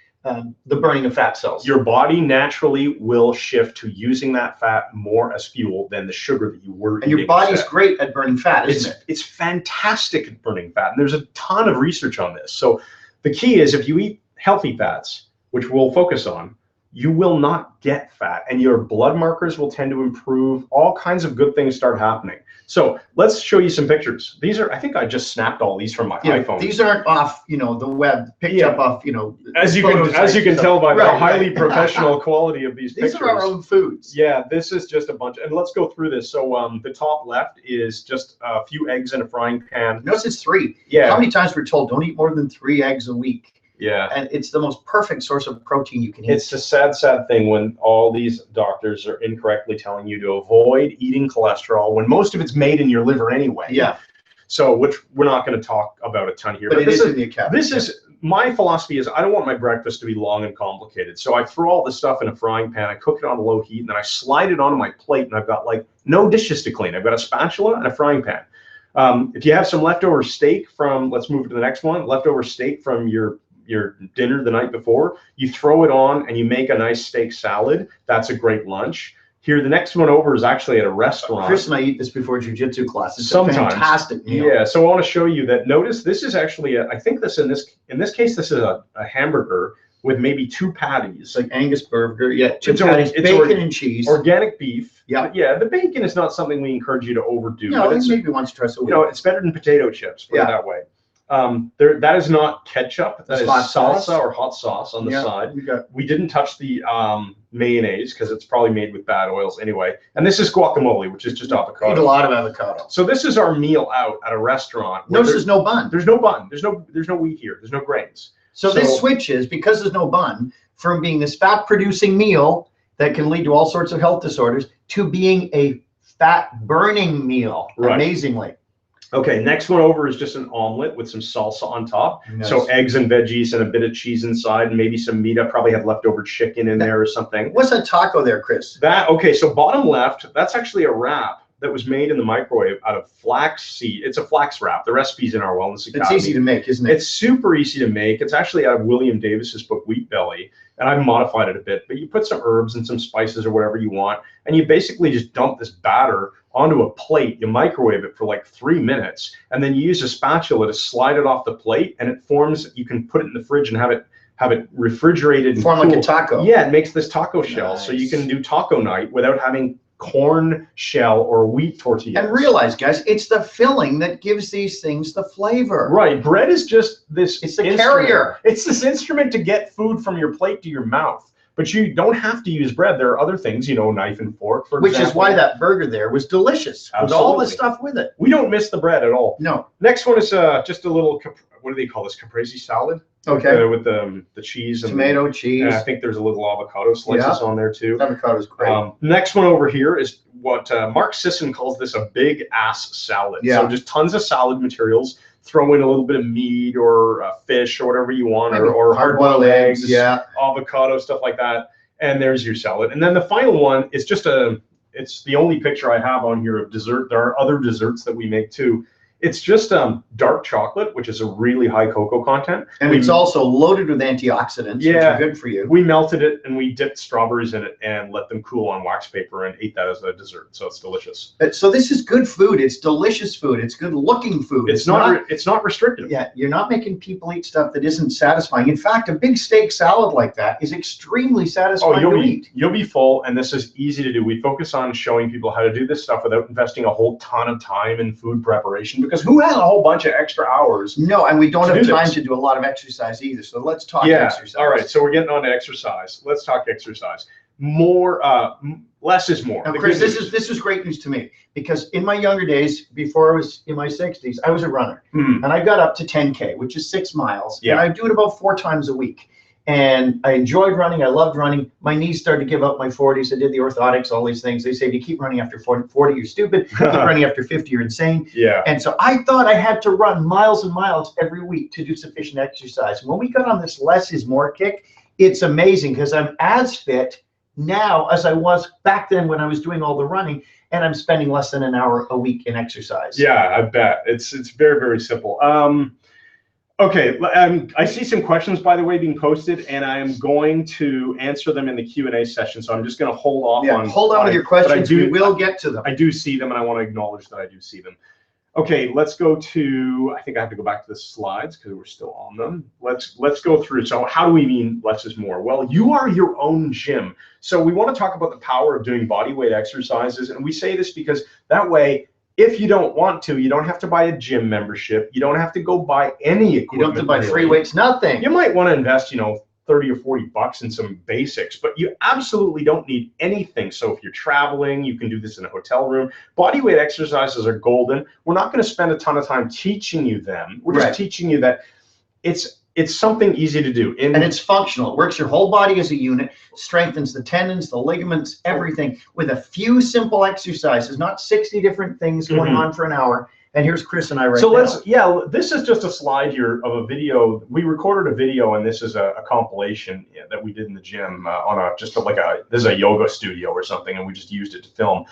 B: the burning of fat cells.
A: Your body naturally will shift to using that fat more as fuel than the sugar that you were eating.
B: And your body's great at burning fat, isn't it?
A: It's fantastic at burning fat. And there's a ton of research on this. So the key is if you eat healthy fats, which we'll focus on, you will not get fat, and your blood markers will tend to improve. All kinds of good things start happening. So let's show you some pictures. These are, I think I just snapped all these from my iPhone.
B: These aren't off, the web, picked up off,
A: as you can tell by the highly professional quality of these pictures.
B: These are our own foods.
A: Yeah, this is just a bunch, and let's go through this. So the top left is just a few eggs in a frying pan.
B: Notice it's 3.
A: Yeah.
B: How many times we're told don't eat more than 3 eggs a week?
A: Yeah.
B: And it's the most perfect source of protein you can eat.
A: It's a sad, sad thing when all these doctors are incorrectly telling you to avoid eating cholesterol when most of it's made in your liver anyway.
B: Yeah.
A: So, which we're not going to talk about a ton here.
B: But this is
A: my philosophy is I don't want my breakfast to be long and complicated. So I throw all this stuff in a frying pan, I cook it on low heat, and then I slide it onto my plate, and I've got like no dishes to clean. I've got a spatula and a frying pan. If you have some leftover steak from, let's move to the next one, leftover steak from your dinner the night before, you throw it on and you make a nice steak salad. That's a great lunch. Here, the next one over is actually at a restaurant.
B: Chris and I eat this before jiu-jitsu class. It's
A: sometimes
B: a fantastic meal.
A: Yeah, so I want to show you that. Notice this is actually I think this in this case this is a hamburger with maybe 2 patties.
B: It's like Angus burger. Yeah, 2 patties, bacon and cheese.
A: Organic beef.
B: Yeah.
A: But yeah, the bacon is not something we encourage you to overdo.
B: No, it's maybe once or twice a week.
A: It's better than potato chips, put it that way. That is not ketchup. That is salsa or hot sauce on the side. We didn't touch the mayonnaise because it's probably made with bad oils anyway. And this is guacamole, which is just avocado.
B: Eat a lot of avocado.
A: So this is our meal out at a restaurant.
B: Notice there's no bun.
A: There's no bun. There's no wheat here. There's no grains.
B: So this switches, because there's no bun, from being this fat-producing meal that can lead to all sorts of health disorders to being a fat-burning meal, amazingly.
A: Okay, next one over is just an omelet with some salsa on top. Nice. So eggs and veggies and a bit of cheese inside, and maybe some meat. I probably have leftover chicken in there or something.
B: What's that taco there, Chris?
A: Okay, so bottom left, that's actually a wrap that was made in the microwave out of flax seed. It's a flax wrap. The recipe's in our Wellness Academy.
B: It's easy to make, isn't it?
A: It's super easy to make. It's actually out of William Davis's book, Wheat Belly, and I've modified it a bit, but you put some herbs and some spices or whatever you want, and you basically just dump this batter onto a plate. You microwave it for like 3 minutes, and then you use a spatula to slide it off the plate, and it forms, you can put it in the fridge and have it refrigerated and
B: form like a taco.
A: Yeah, it makes this taco shell. Nice. So you can do taco night without having corn shell or wheat tortillas.
B: And realize, guys, it's the filling that gives these things the flavor.
A: Right. Bread is just this.
B: It's the carrier.
A: It's this instrument to get food from your plate to your mouth. But you don't have to use bread. There are other things, knife and fork, for example.
B: Which is why that burger there was delicious. Absolutely. With all the stuff with it.
A: We don't miss the bread at all.
B: No.
A: Next one is just a little, what do they call this? Caprese salad.
B: Okay.
A: With the cheese and
B: tomato, cheese.
A: And I think there's a little avocado slices on there too.
B: Avocado's great.
A: Next one over here is what Mark Sisson calls this a big ass salad.
B: Yeah.
A: So just tons of salad materials. Throw in a little bit of meat or fish or whatever you want, or hard-boiled eggs, avocado, stuff like that. And there's your salad. And then the final one is just it's the only picture I have on here of dessert. There are other desserts that we make too. It's just dark chocolate, which is a really high cocoa content.
B: And it's also loaded with antioxidants, which are good for you.
A: We melted it and we dipped strawberries in it and let them cool on wax paper and ate that as a dessert. So it's delicious.
B: So this is good food. It's delicious food. It's good looking food.
A: It's not restrictive.
B: Yeah, you're not making people eat stuff that isn't satisfying. In fact, a big steak salad like that is extremely satisfying to eat.
A: You'll be full, and this is easy to do. We focus on showing people how to do this stuff without investing a whole ton of time in food preparation, because who has a whole bunch of extra hours?
B: No, and we don't have time to do a lot of exercise either. So let's talk exercise.
A: All right, so we're getting on to exercise. Let's talk exercise. Less is more.
B: Now, Chris, this is great news to me, because in my younger days, before I was in my 60s, I was a runner, and I got up to 10K, which is 6 miles, and I do it about 4 times a week. And I enjoyed running. I loved running. My knees started to give up my 40s. I did the orthotics, all these things. They say if you keep running after 40, you're stupid. Keep running after 50, you're insane.
A: Yeah.
B: And so I thought I had to run miles and miles every week to do sufficient exercise. When we got on this less is more kick, it's amazing, because I'm as fit now as I was back then when I was doing all the running, and I'm spending less than an hour a week in exercise.
A: Yeah, I bet. It's very, very simple. Okay, I see some questions, by the way, being posted, and I am going to answer them in the Q&A session. So I'm just going to hold off
B: hold on with your questions. We will get to them.
A: I do see them, and I want to acknowledge that I do see them. Okay, let's go to, I think I have to go back to the slides because we're still on them. Let's go through. So how do we mean less is more? Well, you are your own gym. So we want to talk about the power of doing body weight exercises. And we say this because that way, if you don't want to, you don't have to buy a gym membership. You don't have to go buy any equipment.
B: You don't have to buy free weights, nothing.
A: You might want to invest, 30 or 40 bucks in some basics, but you absolutely don't need anything. So if you're traveling, you can do this in a hotel room. Body weight exercises are golden. We're not going to spend a ton of time teaching you them. We're just teaching you that it's something easy to do.
B: And it's functional. It works your whole body as a unit, strengthens the tendons, the ligaments, everything with a few simple exercises, not 60 different things going on for an hour. And here's Chris and I right now.
A: This is just a slide here of a video. We recorded a video, and this is a compilation that we did in the gym this is a yoga studio or something, and we just used it to film.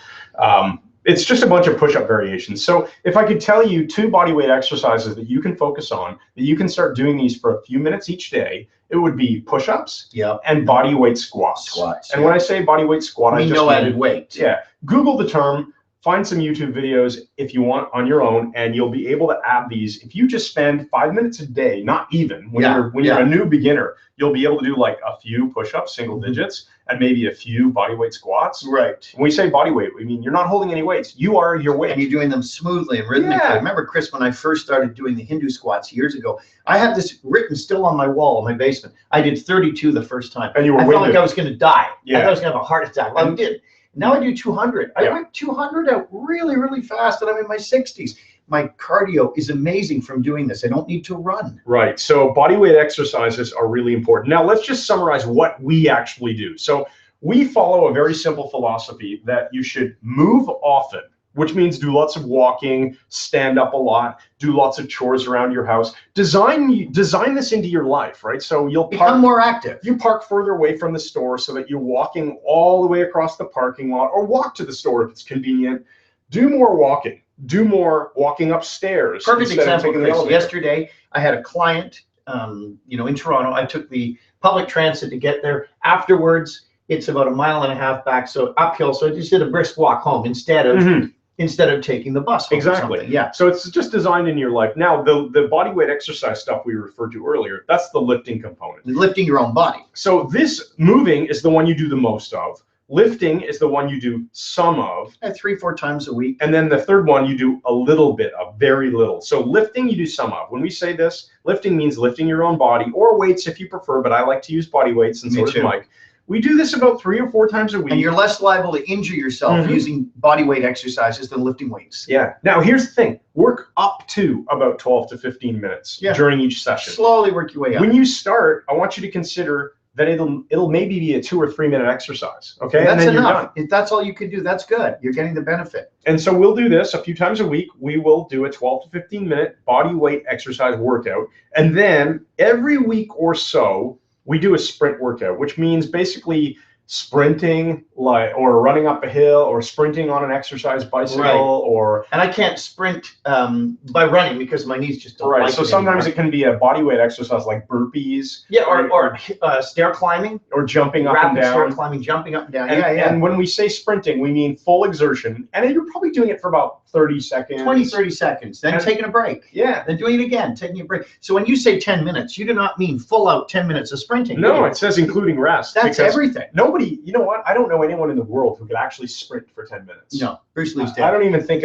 A: It's just a bunch of push-up variations. So if I could tell you 2 body weight exercises that you can focus on, that you can start doing these for a few minutes each day, it would be push-ups and body weight squats. And when I say body weight squat, I just
B: mean no added weight.
A: Yeah, Google the term. Find some YouTube videos if you want on your own, and you'll be able to add these. If you just spend 5 minutes a day, not even, when you're a new beginner, you'll be able to do like a few push-ups, single digits, and maybe a few body weight squats.
B: Right.
A: When we say body weight, we mean you're not holding any weights. You are your weight.
B: And you're doing them smoothly and rhythmically. I remember, Chris, when I first started doing the Hindu squats years ago, I had this written still on my wall in my basement. I did 32 the first time.
A: And you were
B: I felt like I was going to die.
A: Yeah.
B: I thought I was going to have a heart attack. Well, I did. Now I do 200. I went 200 out really, really fast, and I'm in my 60s. My cardio is amazing from doing this. I don't need to run.
A: Right. So body weight exercises are really important. Now let's just summarize what we actually do. So we follow a very simple philosophy that you should move often, which means do lots of walking, stand up a lot, do lots of chores around your house. Design this into your life, right? So you'll
B: become more active.
A: You park further away from the store so that you're walking all the way across the parking lot, or walk to the store if it's convenient. Do more walking. Do more walking upstairs.
B: Perfect example, Chris. Yesterday, I had a client, in Toronto. I took the public transit to get there. Afterwards, it's about 1.5 miles back, so uphill. So I just did a brisk walk home instead of taking the bus home.
A: Exactly.
B: Yeah.
A: So it's just designed in your life. Now, the body weight exercise stuff we referred to earlier, that's the lifting component.
B: Lifting your own body.
A: So this moving is the one you do the most of. Lifting is the one you do some of.
B: 3-4 times a week.
A: And then the third one you do a little bit of, very little. So lifting you do some of. When we say this, lifting means lifting your own body, or weights if you prefer, but I like to use body weights, and so does Mike. We do this about 3 or 4 times a week.
B: And you're less liable to injure yourself using body weight exercises than lifting weights.
A: Yeah. Now, here's the thing. Work up to about 12 to 15 minutes during each session.
B: Slowly work your way up.
A: When you start, I want you to consider that it'll maybe be a 2 or 3 minute exercise. Okay.
B: And that's enough. If that's all you can do, that's good. You're getting the benefit.
A: And so we'll do this a few times a week. We will do a 12 to 15 minute body weight exercise workout. And then every week or so, we do a sprint workout, which means basically sprinting or running up a hill, or sprinting on an exercise bicycle,
B: and I can't sprint by running because my knees just don't like
A: so sometimes it can be a body weight exercise like burpees,
B: or stair climbing,
A: or jumping up and down.
B: Stair climbing, jumping up and down.
A: And when we say sprinting, we mean full exertion, and you're probably doing it for about 30 seconds,
B: 20-30 seconds, then taking a break, then doing it again, taking a break. So when you say 10 minutes, you do not mean full out 10 minutes of sprinting.
A: No, it says including rest.
B: That's everything.
A: Nobody, you know what, I don't know anyone in the world who could actually sprint for 10 minutes.
B: No, Bruce Lee's dead.
A: I don't even think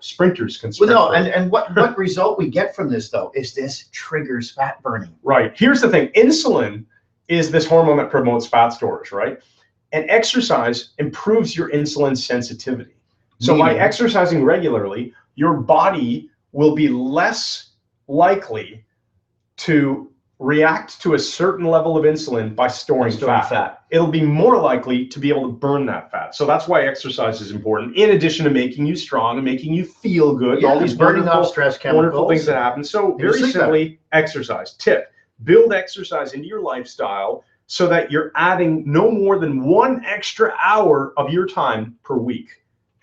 A: sprinters can sprint.
B: Well, no, and what result we get from this though is this triggers fat burning.
A: Right. Here's the thing. Insulin is this hormone that promotes fat storage, right? And exercise improves your insulin sensitivity. So by exercising regularly, your body will be less likely to react to a certain level of insulin by storing fat. It'll be more likely to be able to burn that fat. So that's why exercise is important, in addition to making you strong and making you feel good. All these
B: burning off stress chemicals,
A: wonderful things that happen. So very simply, exercise. Tip: build exercise into your lifestyle so that you're adding no more than 1 extra hour of your time per week.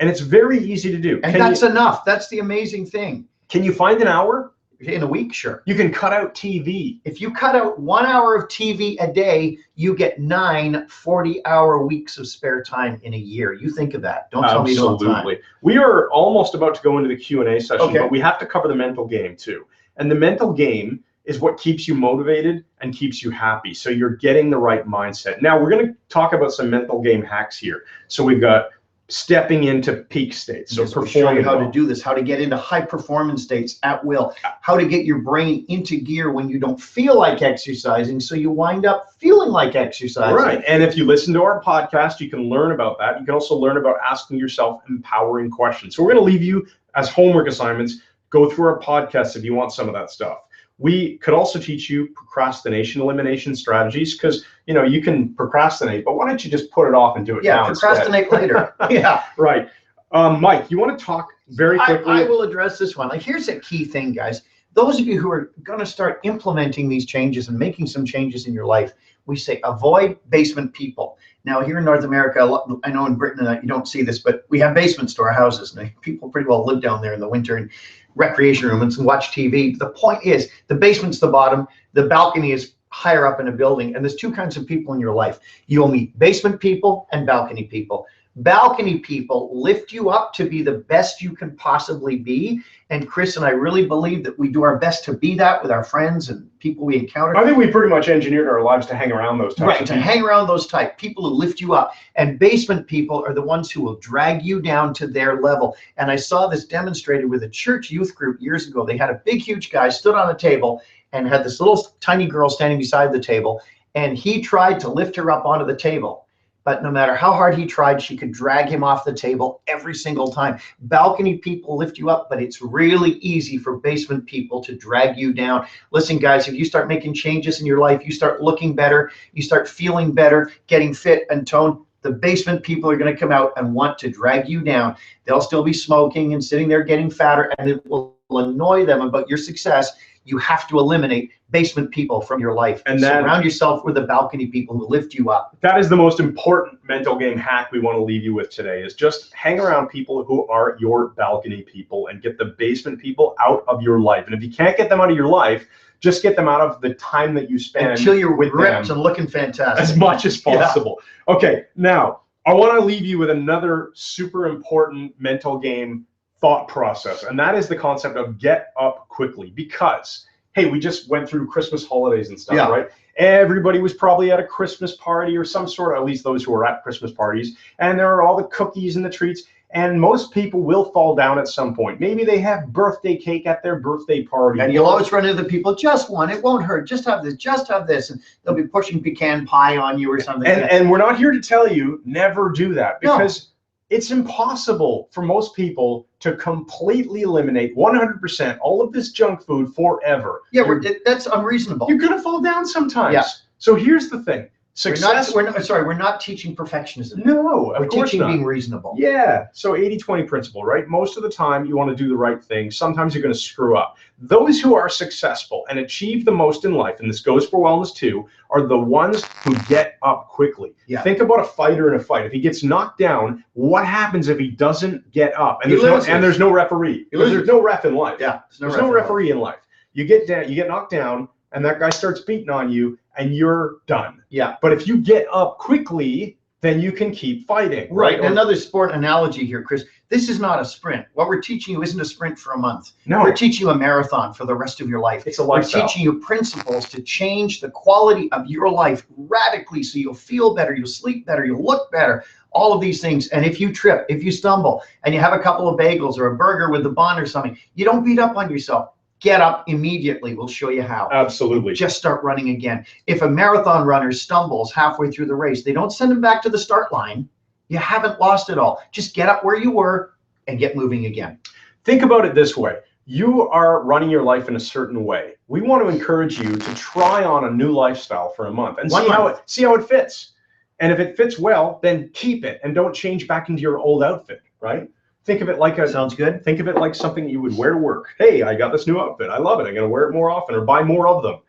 A: And it's very easy to do.
B: And that's enough. That's the amazing thing.
A: Can you find an hour?
B: In a week, sure.
A: You can cut out TV.
B: If you cut out 1 hour of TV a day, you get 9 40-hour weeks of spare time in a year. You think of that. Don't tell me you don't have time.
A: Absolutely. We are almost about to go into the Q&A session, but we have to cover the mental game too. And the mental game is what keeps you motivated and keeps you happy. So you're getting the right mindset. Now we're going to talk about some mental game hacks here. So we've got stepping into peak states. So
B: performing how to do this, how to get into high performance states at will, how to get your brain into gear when you don't feel like exercising, so you wind up feeling like exercising.
A: Right. And if you listen to our podcast, you can learn about that. You can also learn about asking yourself empowering questions. So we're going to leave you as homework assignments. Go through our podcast if you want some of that stuff. We could also teach you procrastination elimination strategies, because you can procrastinate, but why don't you just put it off and do it now?
B: Yeah, procrastinate later. Yeah,
A: right. Mike, you want to talk very quickly?
B: I will address this one. Like, here's a key thing, guys. Those of you who are going to start implementing these changes and making some changes in your life, we say avoid basement people. Now, here in North America, I know in Britain you don't see this, but we have basements to our houses, and people pretty well live down there in the winter in recreation rooms and watch TV. The point is, the basement's the bottom, the balcony is higher up in a building, and there's two kinds of people in your life. You'll meet basement people and balcony people. Balcony people lift you up to be the best you can possibly be. And Chris and I really believe that we do our best to be that with our friends and people we encounter.
A: I think we pretty much engineered our lives to hang around those types.
B: Right, to hang around those type people who lift you up. And basement people are the ones who will drag you down to their level. And I saw this demonstrated with a church youth group years ago. They had a big, huge guy stood on a table and had this little tiny girl standing beside the table. And he tried to lift her up onto the table. But no matter how hard he tried, she could drag him off the table every single time. Balcony people lift you up, but it's really easy for basement people to drag you down. Listen, guys, if you start making changes in your life, you start looking better, you start feeling better, getting fit and toned, the basement people are going to come out and want to drag you down. They'll still be smoking and sitting there getting fatter, and it will annoy them about your success. You have to eliminate basement people from your life and surround yourself with the balcony people who lift you up.
A: That is the most important mental game hack we want to leave you with today, is just hang around people who are your balcony people and get the basement people out of your life. And if you can't get them out of your life, just get them out of the time that you spend
B: until you're ripped and looking fantastic
A: as much as possible. Yeah. Okay, now I want to leave you with another super important mental game thought process, and that is the concept of get up quickly. Because hey, we just went through Christmas holidays and stuff, right? Everybody was probably at a Christmas party or some sort, at least those who are at Christmas parties, and there are all the cookies and the treats, and most people will fall down at some point. Maybe they have birthday cake at their birthday party.
B: And you'll always run into the people, just one, it won't hurt, just have this, and they'll be pushing pecan pie on you or something.
A: And we're not here to tell you never do that, because it's impossible for most people to completely eliminate 100% all of this junk food forever.
B: Yeah, that's unreasonable.
A: You're gonna fall down sometimes. Yeah. So here's the thing. Success.
B: We're not teaching perfectionism.
A: No, of course
B: we're teaching
A: not.
B: Being reasonable.
A: Yeah. So 80-20 principle, right? Most of the time you want to do the right thing. Sometimes you're going to screw up. Those who are successful and achieve the most in life, and this goes for wellness too, are the ones who get up quickly. Yeah. Think about a fighter in a fight. If he gets knocked down, what happens if he doesn't get up? And there's no referee. There's no ref in life.
B: Yeah.
A: There's no referee in life. You get down, you get knocked down, and that guy starts beating on you, and you're done.
B: Yeah.
A: But if you get up quickly, then you can keep fighting.
B: Right. Another sport analogy here, Chris. This is not a sprint. What we're teaching you isn't a sprint for a month.
A: No.
B: We're teaching you a marathon for the rest of your life.
A: It's a lifestyle.
B: We're teaching you principles to change the quality of your life radically, so you'll feel better, you'll sleep better, you'll look better, all of these things. And if you trip, if you stumble, and you have a couple of bagels or a burger with the bun or something, you don't beat up on yourself. Get up immediately. We'll show you how.
A: Absolutely.
B: Just start running again. If a marathon runner stumbles halfway through the race, they don't send him back to the start line. You haven't lost it all. Just get up where you were and get moving again.
A: Think about it this way. You are running your life in a certain way. We want to encourage you to try on a new lifestyle for a month and see how it fits. And if it fits well, then keep it and don't change back into your old outfit, right? Think of it like
B: sounds good.
A: Think of it like something you would wear to work. Hey, I got this new outfit. I love it. I'm going to wear it more often or buy more of them.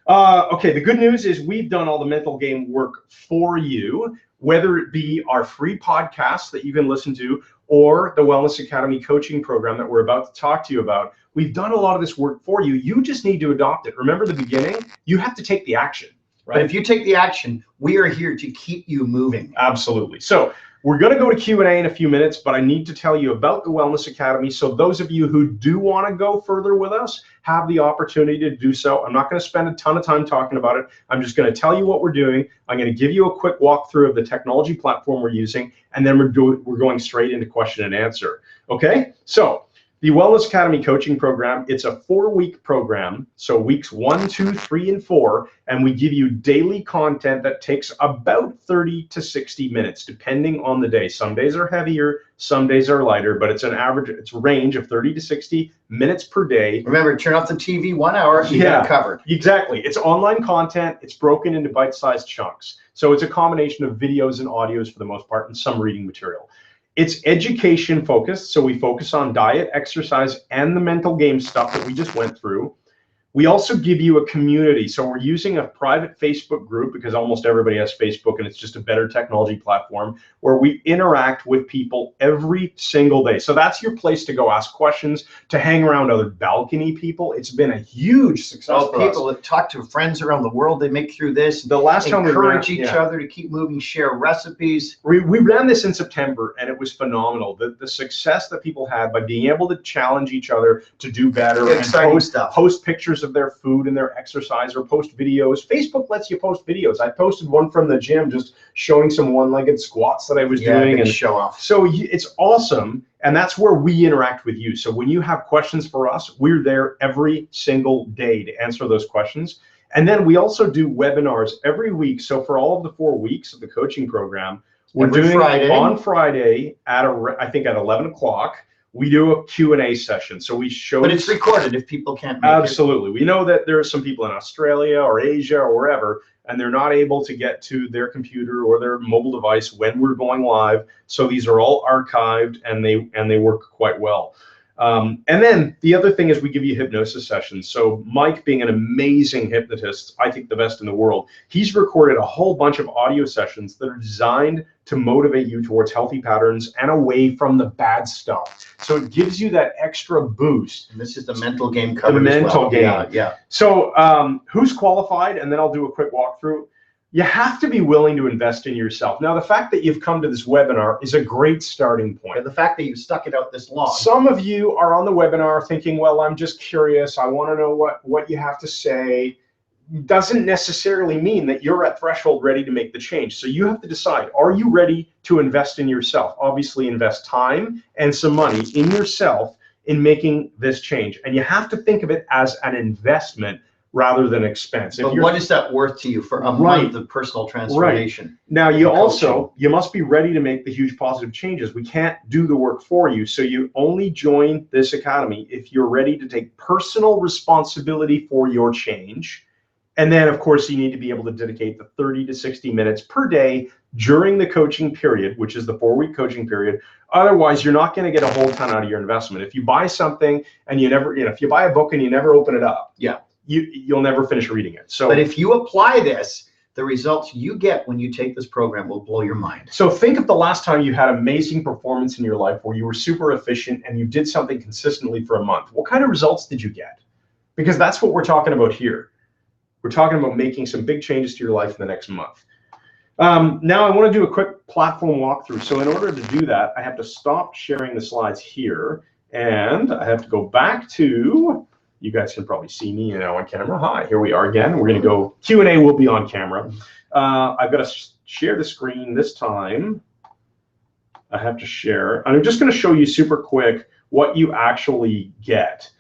A: Okay, the good news is we've done all the mental game work for you, whether it be our free podcast that you can listen to or the Wellness Academy coaching program that we're about to talk to you about. We've done a lot of this work for you. You just need to adopt it. Remember the beginning, you have to take the action, right?
B: But if you take the action, we are here to keep you moving.
A: Absolutely. So we're going to go to Q&A in a few minutes, but I need to tell you about the Wellness Academy. So those of you who do want to go further with us have the opportunity to do so. I'm not going to spend a ton of time talking about it. I'm just going to tell you what we're doing. I'm going to give you a quick walkthrough of the technology platform we're using, and then we're going straight into question and answer. Okay? So the Wellness Academy coaching program, it's a 4-week program. So weeks 1, 2, 3, and 4, and we give you daily content that takes about 30 to 60 minutes, depending on the day. Some days are heavier, some days are lighter, but it's a range of 30 to 60 minutes per day.
B: Remember, turn off the TV 1 hour, you got it covered.
A: Exactly. It's online content. It's broken into bite-sized chunks. So it's a combination of videos and audios for the most part, and some reading material. It's education focused, so we focus on diet, exercise, and the mental game stuff that we just went through. We also give you a community. So we're using a private Facebook group because almost everybody has Facebook, and it's just a better technology platform where we interact with people every single day. So that's your place to go ask questions, to hang around other balcony people. It's been a huge success for
B: people
A: us.
B: that talk to friends around the world, they make through this.
A: The last time
B: encourage each other to keep moving, share recipes.
A: We ran this in September, and it was phenomenal. The success that people had by being able to challenge each other to do better and post pictures of their food and their exercise, or post videos. Facebook lets you post videos. I posted one from the gym just showing some one-legged squats that I was doing, and
B: show off.
A: So it's awesome, and that's where we interact with you. So when you have questions for us, we're there every single day to answer those questions. And then we also do webinars every week. So for all of the 4 weeks of the coaching program, we're doing on Friday at I think at 11 o'clock. We do a Q&A session. So we show.
B: But it's recorded if people can't make
A: Absolutely. We know that there are some people in Australia or Asia or wherever, and they're not able to get to their computer or their mobile device when we're going live. So these are all archived, and they work quite well. And then the other thing is we give you hypnosis sessions. So Mike, being an amazing hypnotist, I think the best in the world, he's recorded a whole bunch of audio sessions that are designed to motivate you towards healthy patterns and away from the bad stuff. So it gives you that extra boost.
B: And this is the mental game covered.
A: The mental game.
B: Yeah.
A: So who's qualified? And then I'll do a quick walkthrough. You have to be willing to invest in yourself. Now, the fact that you've come to this webinar is a great starting point.
B: And the fact that you've stuck it out this long.
A: Some of you are on the webinar thinking, well, I'm just curious. I want to know what you have to say. Doesn't necessarily mean that you're at threshold ready to make the change. So you have to decide, are you ready to invest in yourself? Obviously, invest time and some money in yourself in making this change. And you have to think of it as an investment rather than expense.
B: But what is that worth to you for a month of personal transformation?
A: Right. Now, you must be ready to make the huge positive changes. We can't do the work for you. So you only join this academy if you're ready to take personal responsibility for your change. And then, of course, you need to be able to dedicate the 30 to 60 minutes per day during the coaching period, which is the 4-week coaching period. Otherwise, you're not going to get a whole ton out of your investment. If you buy something and you never, if you buy a book and you never open it up, you'll never finish reading it. So,
B: but if you apply this, the results you get when you take this program will blow your mind.
A: So think of the last time you had amazing performance in your life where you were super efficient and you did something consistently for a month. What kind of results did you get? Because that's what we're talking about here. We're talking about making some big changes to your life in the next month. Now I want to do a quick platform walkthrough. So in order to do that, I have to stop sharing the slides here, and I have to go back to, you guys can probably see me on camera. Hi, here we are again. We're going to go, Q&A will be on camera. I've got to share the screen this time. I have to share. I'm just going to show you super quick what you actually get.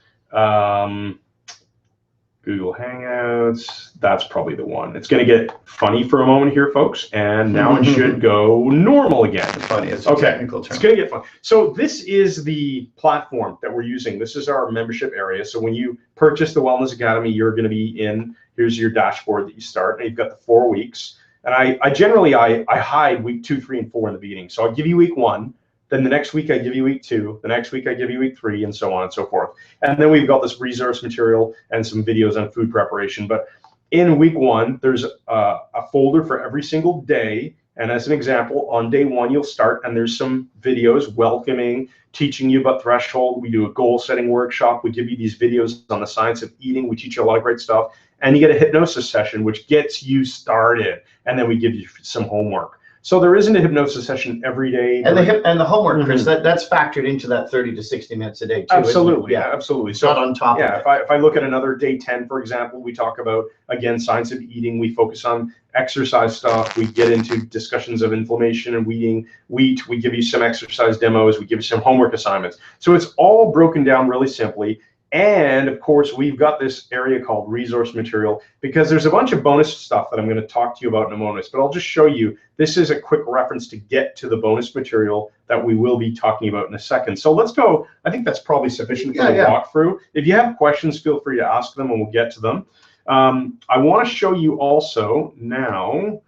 A: Google Hangouts, that's probably the one. It's going to get funny for a moment here, folks, and now it should go normal again.
B: Funny, it's a technical term.
A: It's going to get fun. So this is the platform that we're using. This is our membership area. So when you purchase the Wellness Academy, you're going to be in, here's your dashboard that you start, and you've got the 4 weeks. And I generally hide week 2, 3, and 4 in the beginning. So I'll give you week 1. Then the next week I give you week 2, the next week I give you week 3, and so on and so forth. And then we've got this resource material and some videos on food preparation. But in week 1, there's a folder for every single day. And as an example, on day 1, you'll start and there's some videos welcoming, teaching you about threshold. We do a goal setting workshop. We give you these videos on the science of eating. We teach you a lot of great stuff. And you get a hypnosis session, which gets you started. And then we give you some homework. So there isn't a hypnosis session every day.
B: And the homework, Chris, that's factored into that 30 to 60 minutes a day too.
A: Absolutely, yeah, absolutely.
B: So not on top of it.
A: If I look at another day 10, for example, we talk about, again, science of eating. We focus on exercise stuff. We get into discussions of inflammation and wheat. We give you some exercise demos. We give you some homework assignments. So it's all broken down really simply. And of course, we've got this area called resource material because there's a bunch of bonus stuff that I'm going to talk to you about in a moment, but I'll just show you. This is a quick reference to get to the bonus material that we will be talking about in a second. So let's go. I think that's probably sufficient for the walkthrough. If you have questions, feel free to ask them and we'll get to them. I want to show you also now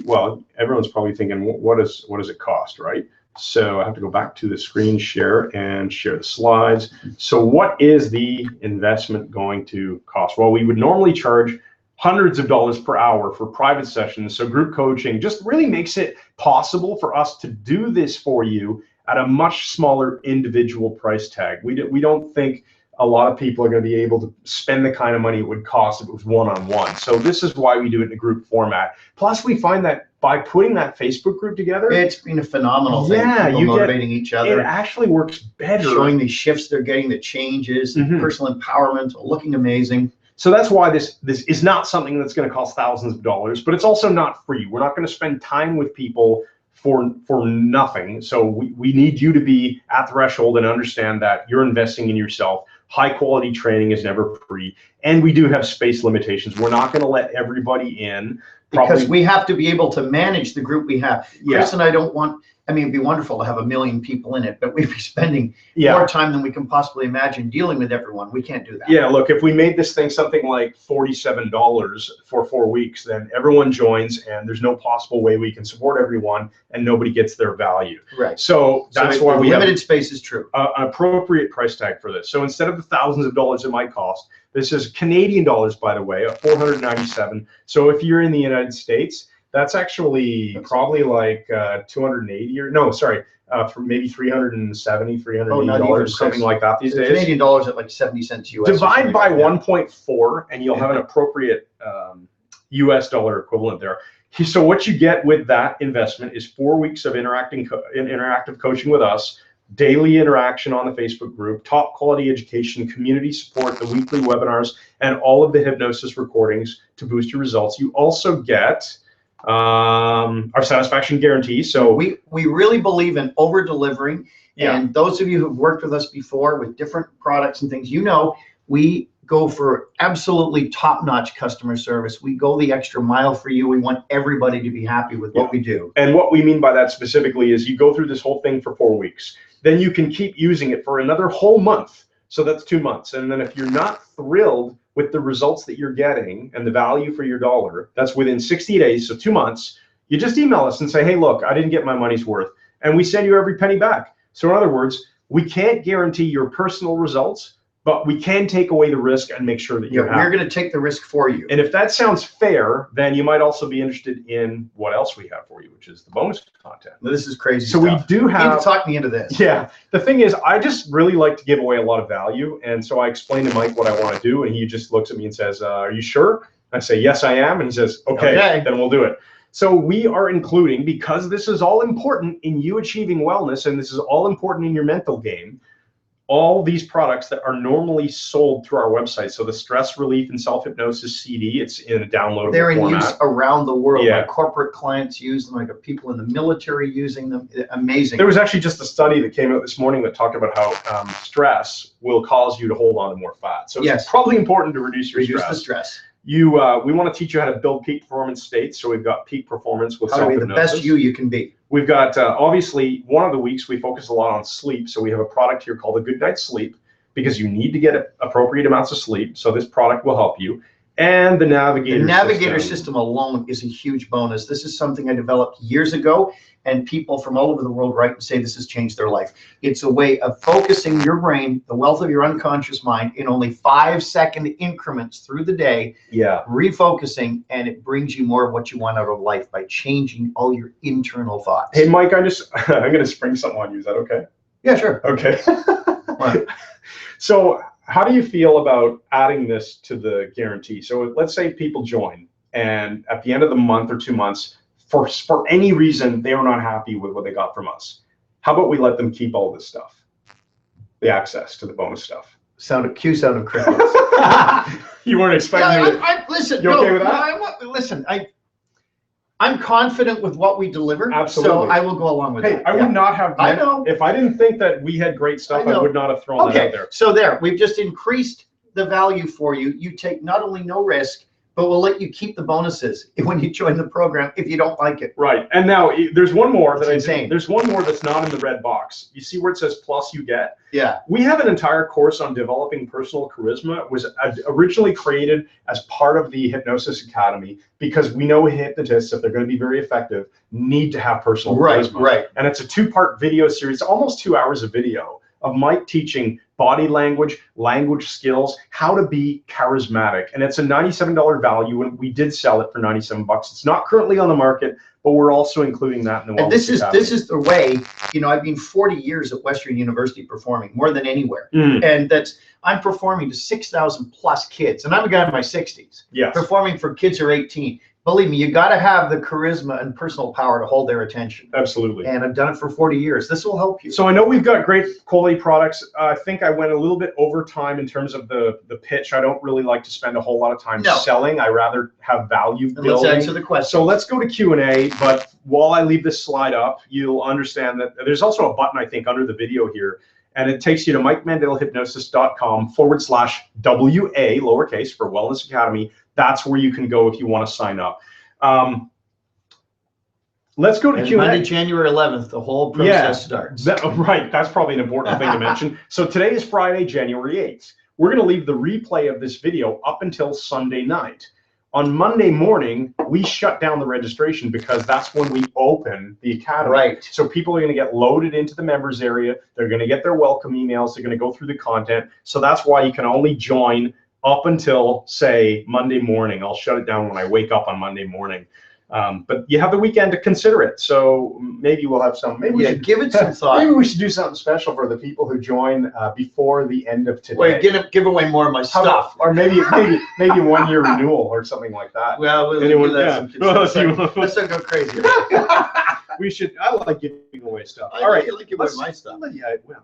A: well, everyone's probably thinking, what does it cost, right? So I have to go back to the screen share and share the slides. So what is the investment going to cost? Well, we would normally charge hundreds of dollars per hour for private sessions. So group coaching just really makes it possible for us to do this for you at a much smaller individual price tag. We don't think a lot of people are going to be able to spend the kind of money it would cost if it was one-on-one. So this is why we do it in a group format. Plus, we find that by putting that Facebook group together,
B: it's been a phenomenal thing. People motivating each other.
A: It actually works better.
B: Showing the shifts they're getting, the changes, personal empowerment, looking amazing.
A: So that's why this is not something that's going to cost thousands of dollars, but it's also not free. We're not going to spend time with people for nothing. So we need you to be at threshold and understand that you're investing in yourself. High quality training is never free. And we do have space limitations. We're not going to let everybody in.
B: Because we have to be able to manage the group we have. Chris and I don't want, I mean, it'd be wonderful to have 1 million people in it, but we'd be spending more time than we can possibly imagine dealing with everyone. We can't do that.
A: Yeah, look, if we made this thing something like $47 for 4 weeks, then everyone joins and there's no possible way we can support everyone and nobody gets their value.
B: Right.
A: So that's why we
B: limited space is true.
A: An appropriate price tag for this. So instead of the thousands of dollars it might cost, this is Canadian dollars, by the way, $497. So if you're in the United States, that's actually probably like 280 or no, sorry, for maybe $370, $380, something like that these days.
B: Canadian dollars at like 70 cents US.
A: Divide by 1.4 and you'll have an appropriate US dollar equivalent there. So what you get with that investment is 4 weeks of interactive coaching with us, daily interaction on the Facebook group, top quality education, community support, the weekly webinars, and all of the hypnosis recordings to boost your results. You also get our satisfaction guarantee. So
B: we really believe in over delivering. And those of you who've worked with us before with different products and things, we go for absolutely top-notch customer service. We go the extra mile for you. We want everybody to be happy with what we do.
A: And what we mean by that specifically is you go through this whole thing for 4 weeks. Then you can keep using it for another whole month. So that's 2 months. And then if you're not thrilled with the results that you're getting and the value for your dollar, that's within 60 days, so 2 months, you just email us and say, hey, look, I didn't get my money's worth. And we send you every penny back. So in other words, we can't guarantee your personal results, but we can take away the risk and make sure that you're happy.
B: We're going to take the risk for you.
A: And if that sounds fair, then you might also be interested in what else we have for you, which is the bonus content.
B: Now, this is crazy
A: So
B: stuff.
A: we do have...
B: You need to talk me into this.
A: Yeah. The thing is, I just really like to give away a lot of value. And so I explain to Mike what I want to do. And he just looks at me and says, are you sure? I say, yes, I am. And he says, okay, then we'll do it. So we are including, because this is all important in you achieving wellness, and this is all important in your mental game, all these products that are normally sold through our website. So the stress relief and self-hypnosis CD, it's in a downloadable
B: They're in
A: format.
B: use around the world. My corporate clients use them. I got people in the military using them. Amazing.
A: There was actually just a study that came out this morning that talked about how stress will cause you to hold on to more fat. So it's probably important to reduce your stress.
B: Reduce the stress.
A: We want to teach you how to build peak performance states. So we've got peak performance with self-hypnosis.
B: How to be the best you can be.
A: We've got, obviously, one of the weeks we focus a lot on sleep. So we have a product here called a Good Night's Sleep because you need to get appropriate amounts of sleep. So this product will help you. And the
B: The
A: navigator
B: navigator system alone is a huge bonus. This is something I developed years ago, and people from all over the world write and say this has changed their life. It's a way of focusing your brain, the wealth of your unconscious mind, in only 5-second increments through the day.
A: Yeah.
B: Refocusing, and it brings you more of what you want out of life by changing all your internal thoughts.
A: Hey, Mike, I'm going to spring something on you. Is that okay?
B: Yeah, sure.
A: Okay.
B: Right.
A: So how do you feel about adding this to the guarantee? So let's say people join, and at the end of the month or 2 months, for any reason, they are not happy with what they got from us. How about we let them keep all this stuff, the access to the bonus stuff?
B: Cue sound of crickets.
A: You weren't expecting it.
B: Listen,
A: you okay with that?
B: Listen, I'm confident with what we deliver.
A: Absolutely.
B: So I will go along with
A: Hey,
B: that.
A: I would not have.
B: I know.
A: If I didn't think that we had great stuff, I would not have thrown that out there.
B: So there, we've just increased the value for you. You take not only no risk, but we'll let you keep the bonuses when you join the program if you don't like it.
A: Right. And now there's one more that
B: There's
A: one more that's not in the red box. You see where it says plus you get?
B: Yeah.
A: We have an entire course on developing personal charisma. It was originally created as part of the Hypnosis Academy because we know hypnotists, if they're going to be very effective, need to have personal charisma.
B: Right.
A: And it's a 2-part video series, almost 2 hours of video of Mike teaching body language, language skills, how to be charismatic. And it's a $97 value, and we did sell it for $97. It's not currently on the market, but we're also including that in the Wellness Academy.
B: This is the way, I've been 40 years at Western University performing, more than anywhere. And I'm performing to 6,000 plus kids, and I'm a guy in my 60s.
A: Yes.
B: Performing for kids who are 18. Believe me, you got to have the charisma and personal power to hold their attention.
A: Absolutely.
B: And I've done it for 40 years. This will help you.
A: So I know we've got great quality products. I think I went a little bit over time in terms of the pitch. I don't really like to spend a whole lot of time selling. I rather have value building.
B: Let's answer the question.
A: So let's go to Q&A. But while I leave this slide up, you'll understand that there's also a button, I think, under the video here. And it takes you to MikeMandelHypnosis.com/WA, lowercase, for Wellness Academy. That's where you can go if you want to sign up. Let's go to Q&A.
B: Monday, January 11th, the whole process starts.
A: Right, that's probably an important thing to mention. So today is Friday, January 8th. We're going to leave the replay of this video up until Sunday night. On Monday morning, we shut down the registration because that's when we open the academy.
B: Right.
A: So people are going to get loaded into the members area. They're going to get their welcome emails. They're going to go through the content. So that's why you can only join up until, say, Monday morning. I'll shut it down when I wake up on Monday morning. But you have the weekend to consider it. So maybe we'll have some. Maybe we should
B: give it some thought.
A: Maybe we should do something special for the people who join before the end of today.
B: Wait, give away more of my stuff.
A: Or maybe 1 year renewal or something like that.
B: Well, let's not go crazy.
A: We should. I like giving away stuff.
B: All right, you like giving away my stuff.
A: Yeah, well,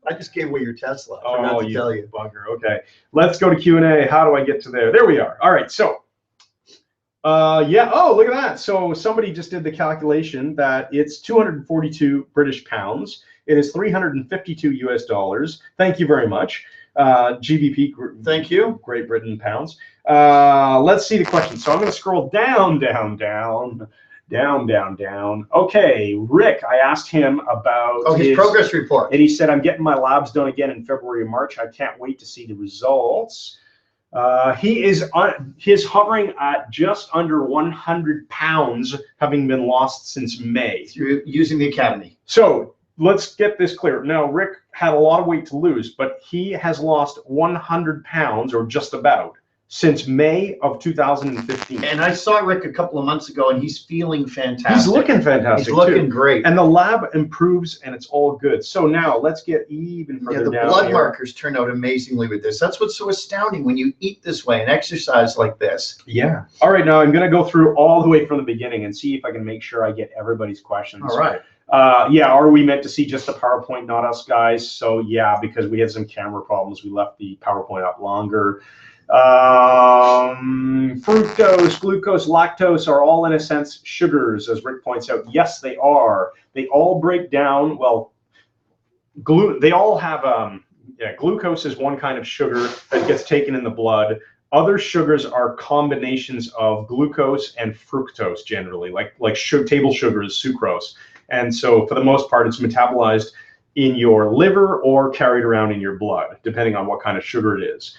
B: I just gave away your Tesla.
A: Oh, you tell you, bugger. Okay, let's go to Q&A. How do I get to there? There we are. All right, so. Yeah. Oh, look at that. So somebody just did the calculation that it's 242 British pounds. It is $352 US. Thank you very much. GBP.
B: Thank you.
A: Great Britain pounds. Let's see the question. So I'm going to scroll down. Okay, Rick, I asked him about
B: his progress report.
A: And he said, I'm getting my labs done again in February and March. I can't wait to see the results. He is hovering at just under 100 pounds, having been lost since May.
B: Through using the academy.
A: So let's get this clear. Now, Rick had a lot of weight to lose, but he has lost 100 pounds, or just about, since May of 2015.
B: And I saw Rick a couple of months ago, and he's feeling fantastic.
A: He's looking fantastic.
B: He's looking great.
A: And the lab improves, and it's all good. So now let's get even further down.
B: The blood markers turn out amazingly with this. That's what's so astounding when you eat this way and exercise like this.
A: Yeah. All right, now I'm going to go through all the way from the beginning and see if I can make sure I get everybody's questions.
B: All right.
A: Yeah, are we meant to see just the PowerPoint, not us guys? So yeah, because we had some camera problems, we left the PowerPoint up longer. Fructose, glucose, lactose are all, in a sense, sugars, as Rick points out. Yes, they are. They all break down. Well, they all have glucose is one kind of sugar that gets taken in the blood. Other sugars are combinations of glucose and fructose, generally, like table sugar is sucrose. And so for the most part, it's metabolized in your liver or carried around in your blood, depending on what kind of sugar it is.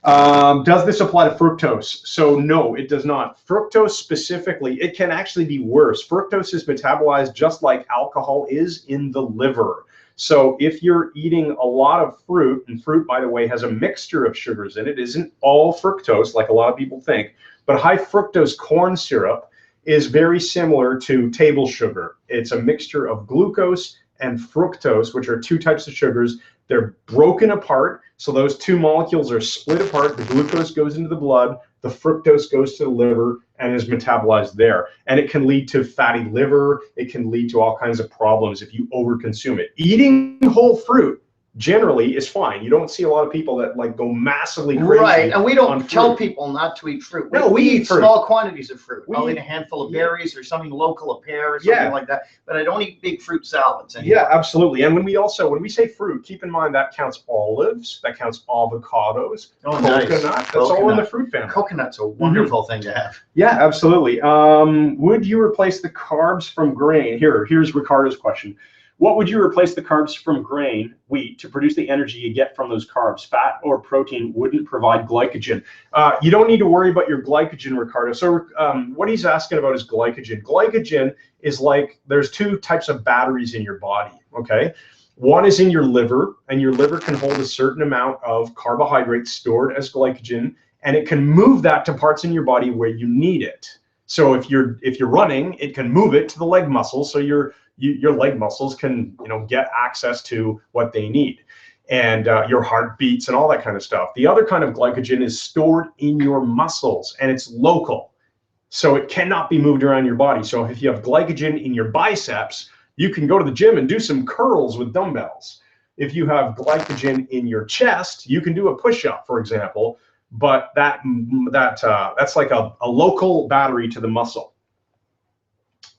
A: Does this apply to fructose? So no, it does not. Fructose specifically, it can actually be worse. Fructose is metabolized just like alcohol is in the liver. So if you're eating a lot of fruit, and fruit, by the way, has a mixture of sugars in it, isn't all fructose like a lot of people think, but high fructose corn syrup is very similar to table sugar. It's a mixture of glucose and fructose, which are two types of sugars. They're broken apart, so those two molecules are split apart. The glucose goes into the blood, the fructose goes to the liver and is metabolized there. And it can lead to fatty liver. It can lead to all kinds of problems if you overconsume it. Eating whole fruit generally is fine. You don't see a lot of people that like go massively crazy.
B: Right, and we don't tell people not to eat fruit.
A: No, we eat fruit.
B: Small quantities of fruit. I'll eat a handful of berries or something local, a pear or something like that. But I don't eat big fruit salads anymore.
A: Yeah, absolutely. And when we say fruit, keep in mind that counts olives, that counts avocados, coconut. That's all in the fruit family.
B: Coconut's a wonderful thing to have.
A: Yeah, absolutely. Would you replace the carbs from grain? Here's Ricardo's question. What would you replace the carbs from grain, wheat, to produce the energy you get from those carbs? Fat or protein wouldn't provide glycogen. You don't need to worry about your glycogen, Ricardo. So what he's asking about is glycogen. Glycogen is like, there's two types of batteries in your body, okay? One is in your liver, and your liver can hold a certain amount of carbohydrates stored as glycogen, and it can move that to parts in your body where you need it. So if you're running, it can move it to the leg muscles, so your leg muscles can get access to what they need, and your heart beats and all that kind of stuff. The other kind of glycogen is stored in your muscles, and it's local, so it cannot be moved around your body. So if you have glycogen in your biceps, you can go to the gym and do some curls with dumbbells. If you have glycogen in your chest, you can do a push-up, for example, but that's like a local battery to the muscle.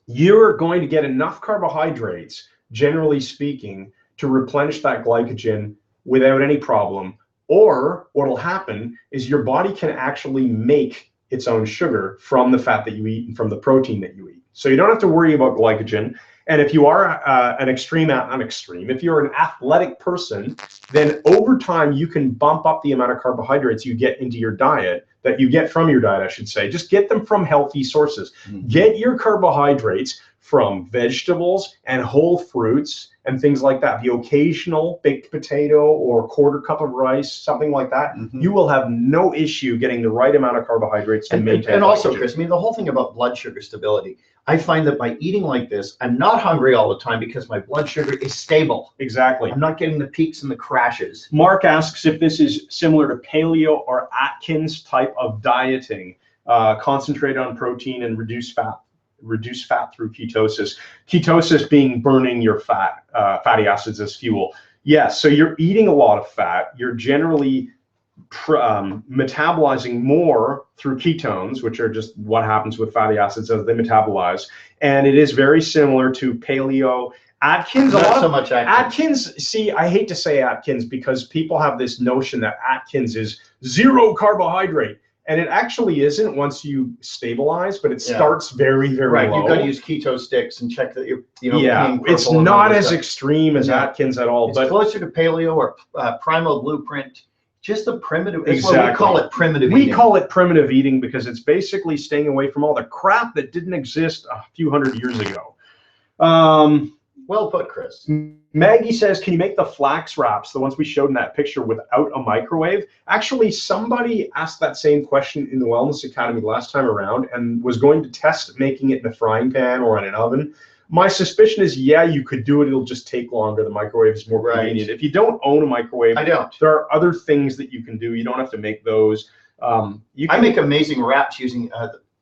A: You're going to get enough carbohydrates, generally speaking, to replenish that glycogen without any problem. Or what will happen is your body can actually make its own sugar from the fat that you eat and from the protein that you eat. So you don't have to worry about glycogen. And if you are if you're an athletic person, then over time you can bump up the amount of carbohydrates you get into your diet, that you get from your diet, I should say. Just get them from healthy sources. Get your carbohydrates from vegetables and whole fruits and things like that. The occasional baked potato or quarter cup of rice, something like that. You will have no issue getting the right amount of carbohydrates to maintain.
B: And also, Chris, I mean, the whole thing about blood sugar stability, I find that by eating like this, I'm not hungry all the time because my blood sugar is stable.
A: Exactly.
B: I'm not getting the peaks and the crashes.
A: Mark asks if this is similar to paleo or Atkins type of dieting, concentrate on protein and reduce fat through ketosis. Ketosis being burning your fatty acids as fuel. Yes, so you're eating a lot of fat. You're generally metabolizing more through ketones, which are just what happens with fatty acids as they metabolize. And it is very similar to paleo. Atkins,
B: not so much
A: Atkins. See, I hate to say Atkins because people have this notion that Atkins is zero carbohydrate. And it actually isn't once you stabilize, but it starts very, very low.
B: You've got to use keto sticks and check that you're,
A: it's not as extreme as Atkins at all.
B: It's closer to paleo or primal blueprint. Just the primitive. Exactly. What we call it primitive eating.
A: We call it primitive eating because it's basically staying away from all the crap that didn't exist a few hundred years ago.
B: Well put, Chris.
A: Maggie says, can you make the flax wraps, the ones we showed in that picture, without a microwave? Actually, somebody asked that same question in the Wellness Academy last time around and was going to test making it in a frying pan or in an oven. My suspicion is, yeah, you could do it. It'll just take longer. The microwave is more convenient. If you don't own a microwave, there are other things that you can do. You don't have to make those. I
B: make amazing wraps using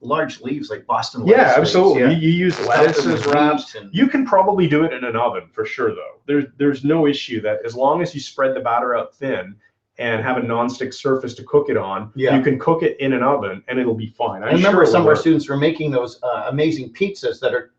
B: large leaves like Boston lettuce.
A: Yeah, absolutely. Yeah. You use lettuce as wraps. You can probably do it in an oven for sure, though. There's no issue that as long as you spread the batter out thin and have a nonstick surface to cook it on, you can cook it in an oven and it'll be fine.
B: I remember some of our students were making those amazing pizzas that are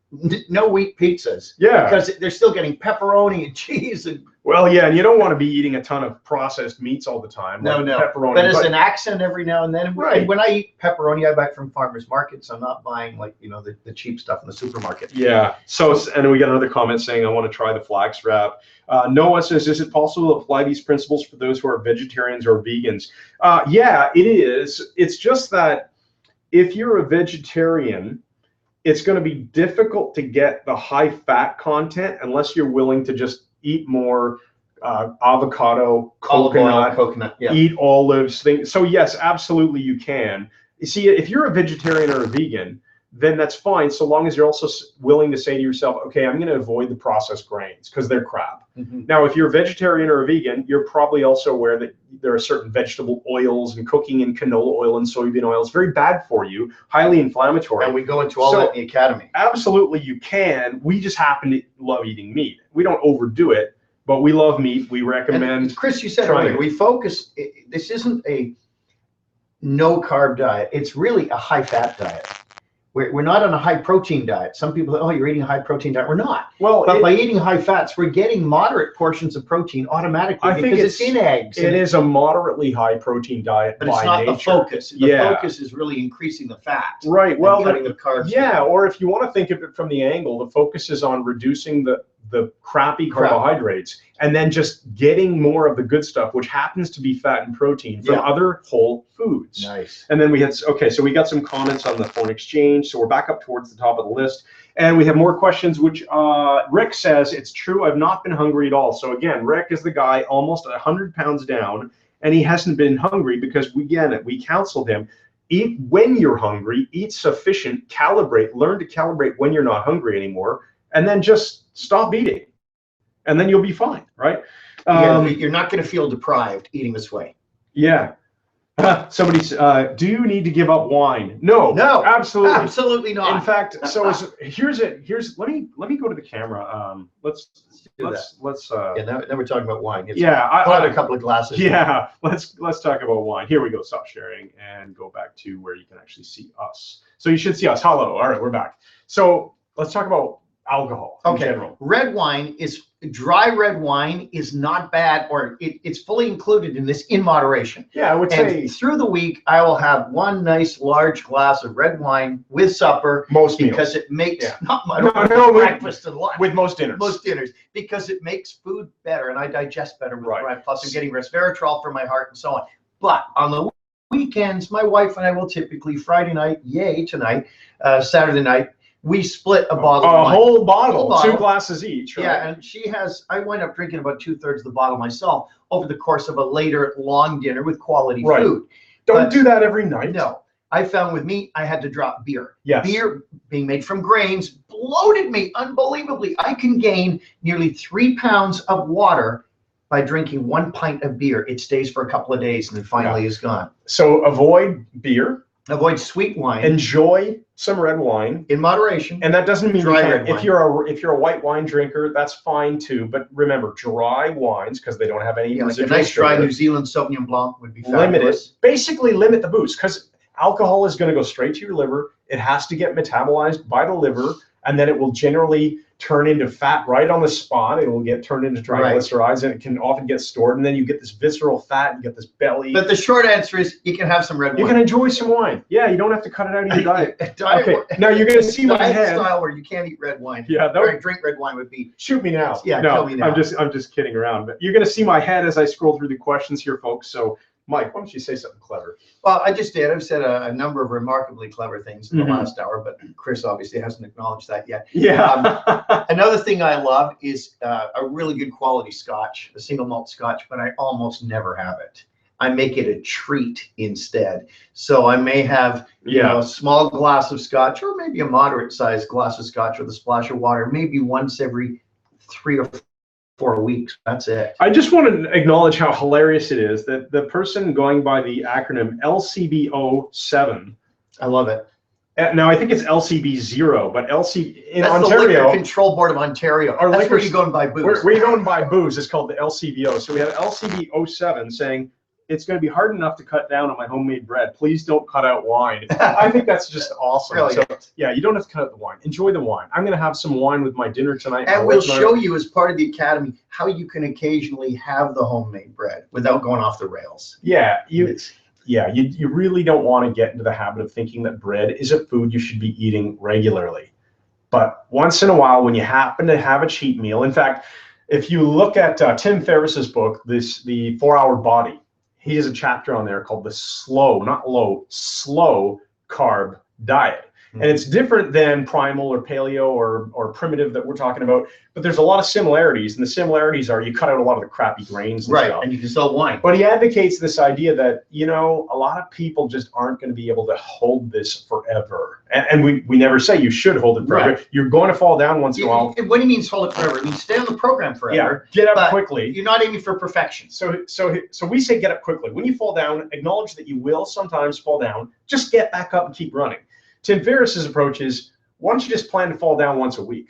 B: no wheat pizzas.
A: Yeah.
B: Because they're still getting pepperoni and cheese and
A: Well, yeah, and you don't want to be eating a ton of processed meats all the time.
B: No,
A: like
B: no.
A: pepperoni.
B: But as an accent every now and then.
A: Right.
B: And when I eat pepperoni, I buy it from farmers markets. I'm not buying like, you know, the cheap stuff in the supermarket.
A: Yeah. So, and we got another comment saying, I want to try the flax wrap. Noah says, is it possible to apply these principles for those who are vegetarians or vegans? Yeah, it is. It's just that if you're a vegetarian, it's going to be difficult to get the high fat content unless you're willing to just eat more avocado, coconut,
B: yeah.
A: eat olives, things. So yes, absolutely you can. You see, if you're a vegetarian or a vegan, then that's fine, so long as you're also willing to say to yourself, okay, I'm going to avoid the processed grains because they're crap. Now, if you're a vegetarian or a vegan, you're probably also aware that there are certain vegetable oils and cooking in canola oil and soybean oil is very bad for you, highly inflammatory.
B: And we go into all that in the academy.
A: Absolutely, you can. We just happen to love eating meat. We don't overdo it, but we love meat. We recommend.
B: And Chris, you said earlier, we focus. This isn't a no carb diet. It's really a high fat diet. We're not on a high protein diet. Some people, oh, you're eating a high protein diet. We're not.
A: Well,
B: but by eating high fats, we're getting moderate portions of protein automatically because it's in eggs.
A: It is a moderately high protein diet,
B: but it's not the focus. The focus is really increasing the fat.
A: Right. Well,
B: cutting the carbs.
A: Yeah. Or if you want to think of it from the angle, the focus is on reducing the crappy carbohydrates and then just getting more of the good stuff, which happens to be fat and protein from other whole foods.
B: Nice.
A: And then we had, okay, so we got some comments on the foreign exchange. So we're back up towards the top of the list. And we have more questions, which Rick says, it's true, I've not been hungry at all. So again, Rick is the guy almost 100 pounds down, and he hasn't been hungry because we counseled him. Eat when you're hungry, eat sufficient, learn to calibrate when you're not hungry anymore, and then just stop eating, and then you'll be fine, right?
B: You're not going to feel deprived eating this way.
A: Yeah. Somebody's, do you need to give up wine? No,
B: absolutely not.
A: In fact, so here's let me go to the camera. Let's
B: now we're talking about wine.
A: I
B: had a couple of glasses.
A: Yeah, let's talk about wine. Here we go. Stop sharing and go back to where you can actually see us. So you should see us. Hello. All right, we're back. So let's talk about alcohol in general.
B: Dry red wine is not bad, or it's fully included in this in moderation.
A: Yeah, I would say
B: through the week I will have one nice large glass of red wine with supper. Because it makes breakfast and lunch.
A: With most dinners.
B: Because it makes food better and I digest better with wine. Plus I'm getting resveratrol for my heart and so on. But on the weekends, my wife and I will typically Friday night, Saturday night, we split a bottle.
A: A whole bottle, 2 glasses each. Right?
B: Yeah, and I wind up drinking about 2/3 of the bottle myself over the course of a later long dinner with quality food.
A: Don't do that every night.
B: No, I found with me, I had to drop beer.
A: Yes.
B: Beer being made from grains bloated me unbelievably. I can gain nearly 3 pounds of water by drinking 1 pint of beer. It stays for a couple of days and then finally is gone.
A: So avoid beer.
B: Avoid sweet wine.
A: Enjoy some red wine
B: in moderation.
A: And that doesn't mean
B: dry red wine.
A: If you're a white wine drinker, that's fine too. But remember, dry wines, because they don't have any
B: like a nice dry New Zealand Sauvignon Blanc would be
A: fabulous. Basically, limit the booze, because alcohol is going to go straight to your liver. It has to get metabolized by the liver, and then it will generally turn into fat right on the spot. It will get turned into triglycerides, and it can often get stored, and then you get this visceral fat, you get this belly.
B: But the short answer is you can have some red wine.
A: You can enjoy some wine. Yeah, you don't have to cut it out of your diet. Okay, now you're going to see my head.
B: Style where you can't eat red wine.
A: Yeah,
B: drink red wine would be.
A: Shoot me now.
B: Yeah,
A: no,
B: kill me now.
A: I'm just kidding around. But you're going to see my head as I scroll through the questions here, folks. So, Mike, why don't you say something clever?
B: Well, I just did. I've said a number of remarkably clever things in the last hour, but Chris obviously hasn't acknowledged that yet.
A: Yeah.
B: Another thing I love is a really good quality scotch, a single malt scotch, but I almost never have it. I make it a treat instead. So I may have a small glass of scotch, or maybe a moderate sized glass of scotch with a splash of water, maybe once every 3 or 4 weeks. That's it.
A: I just want to acknowledge how hilarious it is that the person going by the acronym LCBO7.
B: I love it.
A: Now I think it's LCB0, but in
B: That's
A: Ontario,
B: the Liquor Control Board of Ontario. That's where you go and buy booze.
A: Where you go and buy booze is called the LCBO. So we have LCB07 saying, it's going to be hard enough to cut down on my homemade bread. Please don't cut out wine. I think that's just awesome.
B: Brilliant.
A: So, yeah, you don't have to cut out the wine. Enjoy the wine. I'm going to have some wine with my dinner tonight.
B: And we'll show you as part of the academy how you can occasionally have the homemade bread without going off the rails.
A: Yeah, you really don't want to get into the habit of thinking that bread is a food you should be eating regularly. But once in a while, when you happen to have a cheat meal, in fact, if you look at Tim Ferriss's book, the 4-Hour Body, he has a chapter on there called the slow, not low, slow carb diet. And it's different than primal or paleo or primitive that we're talking about, but there's a lot of similarities, and the similarities are you cut out a lot of the crappy grains and stuff.
B: And you can sell wine.
A: But he advocates this idea that, you know, a lot of people just aren't going to be able to hold this forever. And we never say you should hold it forever. Right. You're going to fall down once in a while.
B: What do you mean hold it forever? It means stay on the program forever.
A: Yeah, get up quickly.
B: You're not aiming for perfection.
A: So we say get up quickly. When you fall down, acknowledge that you will sometimes fall down. Just get back up and keep running. Tim Ferriss's approach is, why don't you just plan to fall down once a week?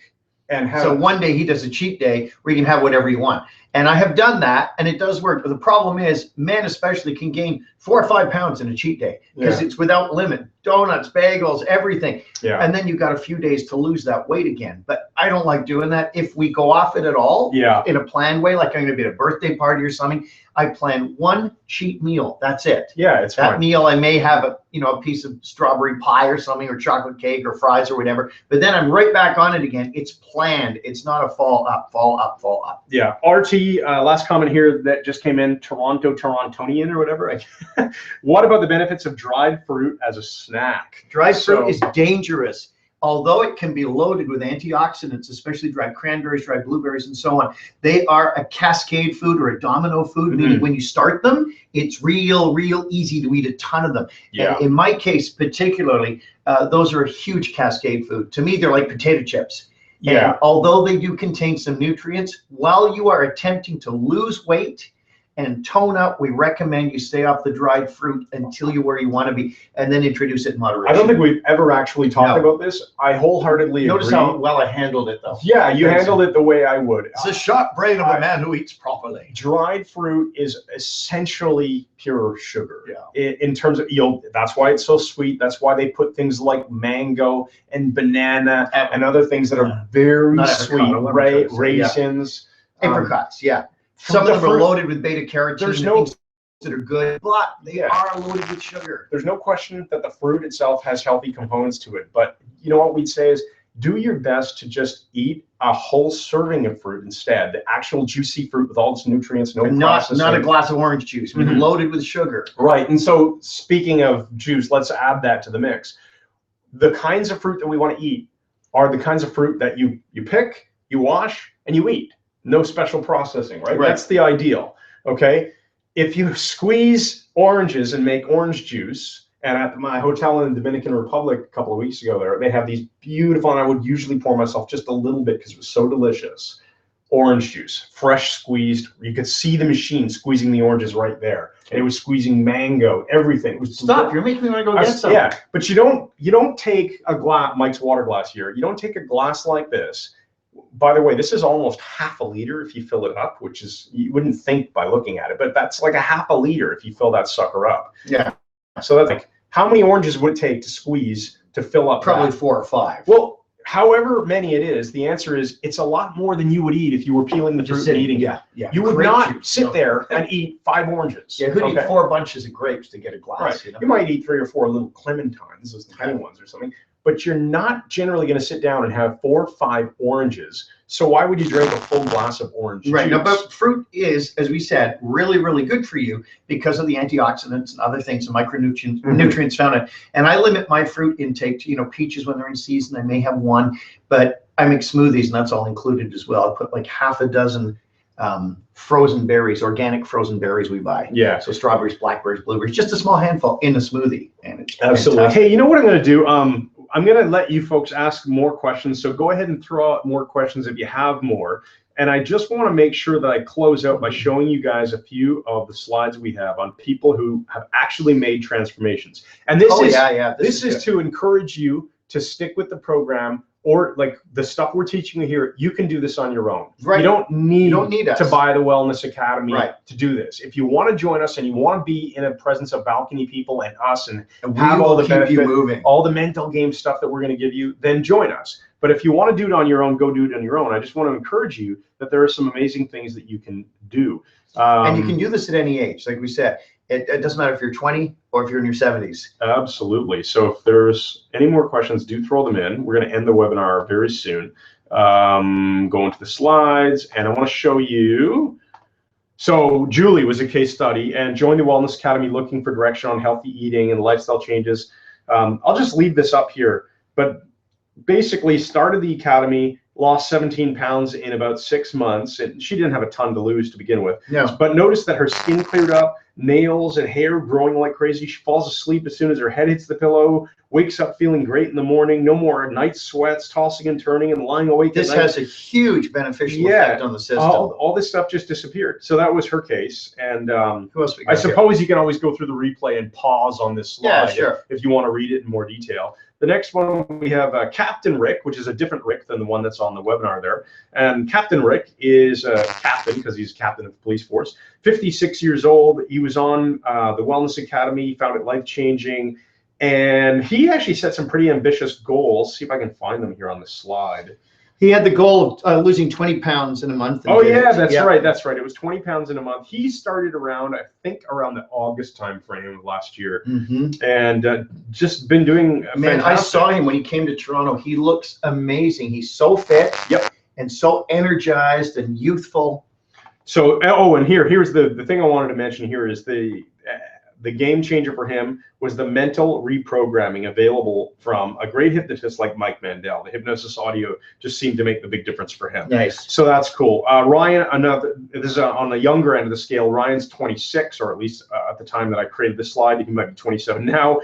A: And have
B: one day he does a cheat day where you can have whatever you want. And I have done that, and it does work. But the problem is, men especially can gain 4 or 5 pounds in a cheat day because it's without limit. Donuts, bagels, everything. Yeah. And then you've got a few days to lose that weight again. But I don't like doing that. If we go off it at all, in a planned way, like I'm going to be at a birthday party or something, I plan one cheat meal. That's it.
A: Yeah, it's
B: that
A: fine.
B: meal. I may have a piece of strawberry pie or something, or chocolate cake or fries or whatever. But then I'm right back on it again. It's planned. It's not a fall up, fall up, fall up.
A: Yeah. RT, last comment here that just came in, Torontonian or whatever. What about the benefits of dried fruit as a snack?
B: Dried fruit is dangerous. Although it can be loaded with antioxidants, especially dried cranberries, dried blueberries, and so on, they are a cascade food or a domino food, meaning when you start them, it's real easy to eat a ton of them. Yeah. And in my case, particularly, those are a huge cascade food. To me, they're like potato chips. Yeah. And although they do contain some nutrients, while you are attempting to lose weight and tone up, we recommend you stay off the dried fruit until you're where you want to be, and then introduce it in moderation.
A: I don't think we've ever actually talked about this. I wholeheartedly agree.
B: Notice how well I handled it, though.
A: Yeah, you handled it the way I would.
B: It's a sharp brain of a man who eats properly.
A: Dried fruit is essentially pure sugar. Yeah. In terms of, that's why it's so sweet. That's why they put things like mango and banana and other things that are very sweet. Raisins.
B: Apricots, Some of them are loaded with beta carotene.
A: There's no
B: that are good, but they are loaded with sugar.
A: There's no question that the fruit itself has healthy components to it. But you know what we'd say is, do your best to just eat a whole serving of fruit instead. The actual juicy fruit with all its nutrients,
B: not a glass of orange juice, loaded with sugar.
A: Right. And so speaking of juice, let's add that to the mix. The kinds of fruit that we want to eat are the kinds of fruit that you pick, you wash, and you eat. No special processing, right? That's the ideal, okay? If you squeeze oranges and make orange juice, and at my hotel in the Dominican Republic a couple of weeks ago there, they have these beautiful, and I would usually pour myself just a little bit because it was so delicious, orange juice, fresh squeezed. You could see the machine squeezing the oranges right there. And it was squeezing mango, everything. It was
B: Stop, you're making me want to go get some.
A: Yeah, but you don't take a glass, Mike's water glass here, you don't take a glass like this. By the way, this is almost half a liter if you fill it up, which is, you wouldn't think by looking at it, but that's like a half a liter if you fill that sucker up.
B: Yeah.
A: So that's like, how many oranges would it take to squeeze to fill up?
B: Probably 4 or 5.
A: Well, however many it is, the answer is it's a lot more than you would eat if you were peeling the fruit and eating it.
B: Yeah.
A: You would not sit there and eat 5 oranges.
B: Yeah, who'd eat 4 bunches of grapes to get a glass?
A: Right. You might eat 3 or 4 little clementines, those tiny ones or something. But you're not generally going to sit down and have 4 or 5 oranges. So why would you drink a full glass of orange juice?
B: Right. No, but fruit is, as we said, really, really good for you because of the antioxidants and other things, and nutrients found in it. And I limit my fruit intake to, peaches when they're in season. I may have 1, but I make smoothies, and that's all included as well. I put like half a dozen frozen berries, organic frozen berries we buy.
A: Yeah.
B: So strawberries, blackberries, blueberries, just a small handful in a smoothie. And it's
A: absolutely.
B: Fantastic.
A: Hey, you know what I'm going to do? I'm going to let you folks ask more questions. So go ahead and throw out more questions if you have more. And I just want to make sure that I close out by showing you guys a few of the slides we have on people who have actually made transformations. And this is to encourage you to stick with the program or like the stuff we're teaching you here, you can do this on your own.
B: Right.
A: You don't need
B: us
A: to buy the Wellness Academy
B: right.
A: to do this. If you want to join us and you want to be in a presence of balcony people and us and
B: we
A: have all the
B: benefit,
A: all the mental game stuff that we're going to give you, then join us. But if you want to do it on your own, go do it on your own. I just want to encourage you that there are some amazing things that you can do.
B: And you can do this at any age, like we said. It doesn't matter if you're 20 or if you're in your 70s.
A: Absolutely. So if there's any more questions, do throw them in. We're going to end the webinar very soon. Go into the slides, and I want to show you. So Julie was a case study and joined the Wellness Academy looking for direction on healthy eating and lifestyle changes. I'll just leave this up here, but basically started the academy, lost 17 pounds in about 6 months, and she didn't have a ton to lose to begin with.
B: Yeah.
A: But noticed that her skin cleared up, nails and hair growing like crazy. She falls asleep as soon as her head hits the pillow, wakes up feeling great in the morning, no more night sweats, tossing and turning and lying awake
B: This
A: at night.
B: has a huge beneficial effect on the system.
A: All this stuff just disappeared. So that was her case. And
B: who else we got
A: I suppose you can always go through the replay and pause on this slide if you want to read it in more detail. The next one, we have Captain Rick, which is a different Rick than the one that's on the webinar there. And Captain Rick is a captain because he's captain of the police force, 56 years old. He was on the Wellness Academy, found it life-changing. And he actually set some pretty ambitious goals. See if I can find them here on the slide.
B: He had the goal of losing 20 pounds in a month.
A: Oh, yeah, that's right. That's right. It was 20 pounds in a month. He started around, I think, around the August time frame of last year. And just been doing
B: Man, fantastic. I saw him when he came to Toronto. He looks amazing. He's so fit and so energized and youthful. So,
A: and here's the thing I wanted to mention here is the game changer for him was the mental reprogramming available from a great hypnotist like Mike Mandel. The hypnosis audio just seemed to make the big difference for him.
B: Nice.
A: So that's cool. Ryan, this is on the younger end of the scale. Ryan's 26, or at least at the time that I created this slide, he might be 27 now.